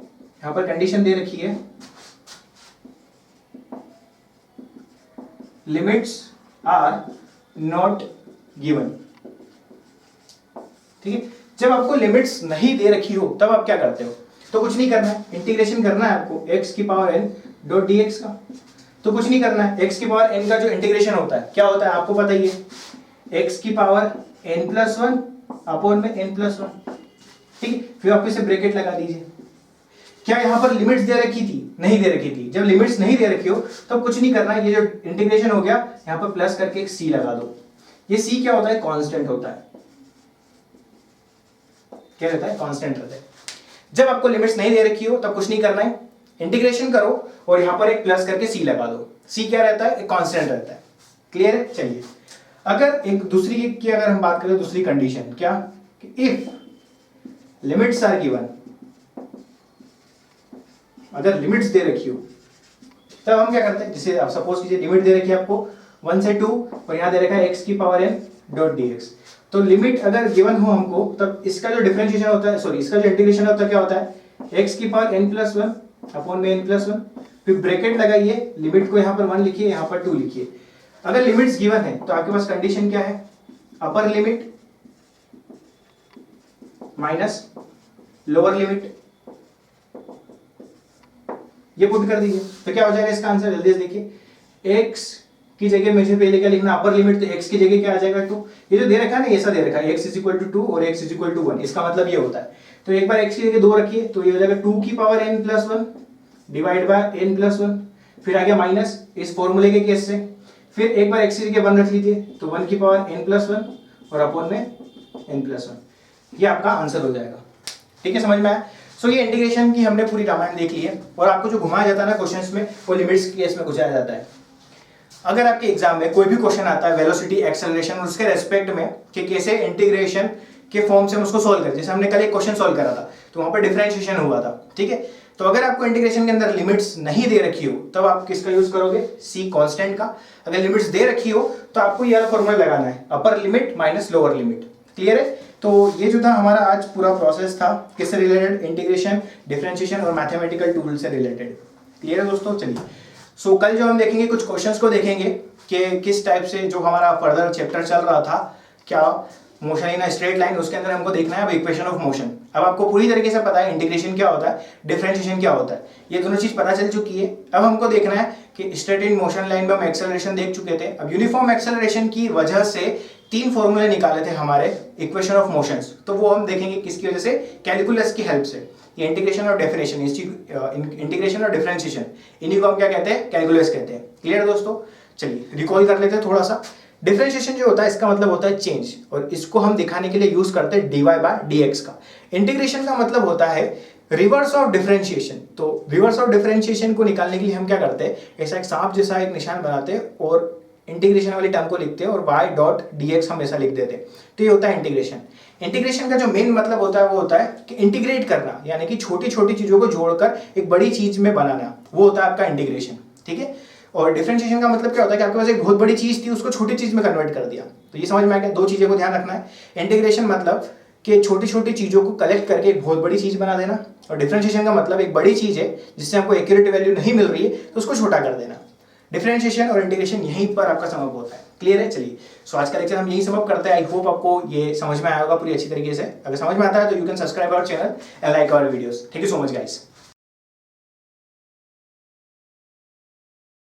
[SPEAKER 1] यहां पर कंडीशन दे रखी है लिमिट्स आर नॉट गिवन, ठीक है। जब आपको लिमिट्स नहीं दे रखी हो तब आप क्या करते हो, तो कुछ नहीं करना है, इंटीग्रेशन करना है आपको x की पावर n डॉट dx का, तो कुछ नहीं करना है। x की पावर n का जो इंटीग्रेशन होता है क्या होता है आपको पता ही है, x की पावर n+1 अपॉन में n+1, ठीक है। फिर आप इसे ब्रैकेट लगा दीजिए। क्या यहां पर लिमिट्स दे रखी थी, नहीं दे रखी थी। जब लिमिट्स नहीं दे रखी हो तो कुछ नहीं करना है, ये जो इंटीग्रेशन हो गया यहां पर प्लस करके एक c लगा दो। ये c क्या होता है, कांस्टेंट होता है, क्या रहता है, कांस्टेंट रहता है। जब आपको लिमिट्स नहीं दे रखी हो तब कुछ नहीं करना है, इंटीग्रेशन करो और यहां पर एक प्लस करके c लगा दो। c क्या रहता है, एक कांस्टेंट रहता है। क्लियर है। चलिए अगर एक दूसरी की अगर हम बात करें, दूसरी कंडीशन क्या, कि इफ लिमिट्स आर गिवन, अगर लिमिट्स दे रखी हो तब हम क्या करते हैं, जैसे आप सपोज कीजिए लिमिट दे रखी है आपको 1 से 2 और यहाँ दे रखा है x की पावर n डॉट dx। तो लिमिट अगर गिवन हो हमको तब इसका जो डिफरेंशिएशन होता है, सॉरी इसका जो इंटीग्रेशन होता है क्या होता है, x की पावर n प्लस 1 अपॉन में n प्लस 1, फिर ब्रैकेट लगाइए, लिमिट को यहाँ पर 1 लिखिए, यहाँ पर 2 लिखिए। अगर लिमिट्स गिवन है तो आपके पास कंडीशन क्या है, upper limit minus lower limit, ये पुट कर दीजिए। तो क्या हो जाएगा इसका आंसर, जल्दी से देखिए। x की जगह मुझे पहले क्या लिखना, अपर लिमिट, तो x की जगह क्या आ जाएगा 2। ये जो दे रखा है ना, ऐसा दे रखा है x इज इक्वल टू 2 और x इज इक्वल टू 1, इसका मतलब ये होता है। तो एक बार x की जगह 2 रखिए तो ये हो जाएगा 2 की power n plus 1 divide by n plus 1, फिर आ गया माइनस इस फॉर्मूले के केस से, फिर एक बार x की जगह 1 रख लीजिए तो 1 की पावर n प्लस 1 और अपॉन में n प्लस 1, ये आपका आंसर हो जाएगा। ठीक है, समझ में आया। सो ये इंटीग्रेशन की हमने पूरी रामायण देख ली है, और आपको जो घुमाया जाता है ना क्वेश्चंस में, वो लिमिट्स के केस में घुसाया जाता है। अगर आपके एग्जाम में कोई भी क्वेश्चन आता है वेलोसिटी एक्सेलरेशन और उसके रेस्पेक्ट में कि कैसे इंटीग्रेशन के फॉर्म से हम उसको सोल्व करें, जैसे हमने कल एक क्वेश्चन सोल्व करा था तो वहां पर डिफरेंशिएशन हुआ था, ठीक है। तो अगर आपको इंटीग्रेशन के अंदर लिमिट्स नहीं दे रखी हो तब आप किसका यूज करोगे, सी कांस्टेंट का। अगर लिमिट्स दे रखी हो तो आपको ये वाला फॉर्मूला लगाना है, upper limit minus lower limit. Clear है। तो ये जो था हमारा आज पूरा प्रोसेस था, किससे रिलेटेड, इंटीग्रेशन, डिफरेंशिएशन और मैथमेटिकल टूल से रिलेटेड। क्लियर है दोस्तों। चलिए सो कल जो हम देखेंगे कुछ क्वेश्चंस को देखेंगे कि किस टाइप से जो हमारा फर्दर चैप्टर चल रहा था, क्या motion in a straight line, उसके अंदर हमको देखना है अब इक्वेशन ऑफ मोशन। अब आपको पूरी तरीके से पता है इंटीग्रेशन क्या होता है, डिफरेंशिएशन क्या होता है, ये दोनों चीज पता चल चुकी है। अब हमको देखना है कि स्ट्रेट इन मोशन लाइन में हम एक्सेलरेशन देख चुके थे। अब यूनिफॉर्म एक्सेलरेशन की वजह से 3 फॉर्मूले निकाले थे हमारे इक्वेशन ऑफ मोशंस, तो वो हम देखेंगे किसकी वजह से, कैलकुलस की हेल्प से। ये इंटीग्रेशन और डेफिनेशन, इंटीग्रेशन और डिफरेंशिएशन, इन्हीं को हम क्या कहते हैं, कैलकुलस कहते हैं। क्लियर दोस्तों। चलिए रिकॉल कर लेते हैं थोड़ा सा। डिफरेंशिएशन जो होता है इसका मतलब होता है चेंज, और इसको हम दिखाने के लिए यूज करते हैं dy बाय dx का। इंटीग्रेशन का मतलब होता है रिवर्स ऑफ डिफरेंशिएशन। तो रिवर्स ऑफ डिफरेंशिएशन को निकालने के लिए हम क्या करते हैं, ऐसा एक सांप जैसा एक निशान बनाते हैं और इंटीग्रेशन वाली टर्म को लिखते हैं और y डॉट dx हम ऐसा लिख देते हैं, तो ये होता है इंटीग्रेशन। इंटीग्रेशन का जो मेन मतलब होता है वो होता है कि इंटीग्रेट करना, यानी कि छोटी छोटी चीजों को जोड़कर एक बड़ी चीज में बनाना, वो होता है आपका इंटीग्रेशन। ठीक है। और डिफरेंशिएशन का मतलब क्या होता है कि आपके पास एक बहुत बड़ी चीज थी, उसको छोटी चीज में कन्वर्ट कर दिया। तो ये समझ में आ गया। 2 चीजों को ध्यान रखना है। इंटीग्रेशन मतलब कि छोटी छोटी चीजों को कलेक्ट करके एक बहुत बड़ी चीज बना देना, और डिफरेंशिएशन का मतलब एक बड़ी चीज है जिससे आपको एक्यूरेट वैल्यू नहीं मिल रही है तो उसको छोटा कर देना। डिफरेंशिएशन और इंटीग्रेशन यहीं पर आपका समअप होता है। क्लियर है। चलिए सो आज का लेक्चर हम यही समअप करते हैं। आई होप आपको ये समझ में आया होगा पूरी अच्छी तरीके से। अगर समझ में आता है तो you can subscribe our channel and like our videos. Thank you so much guys.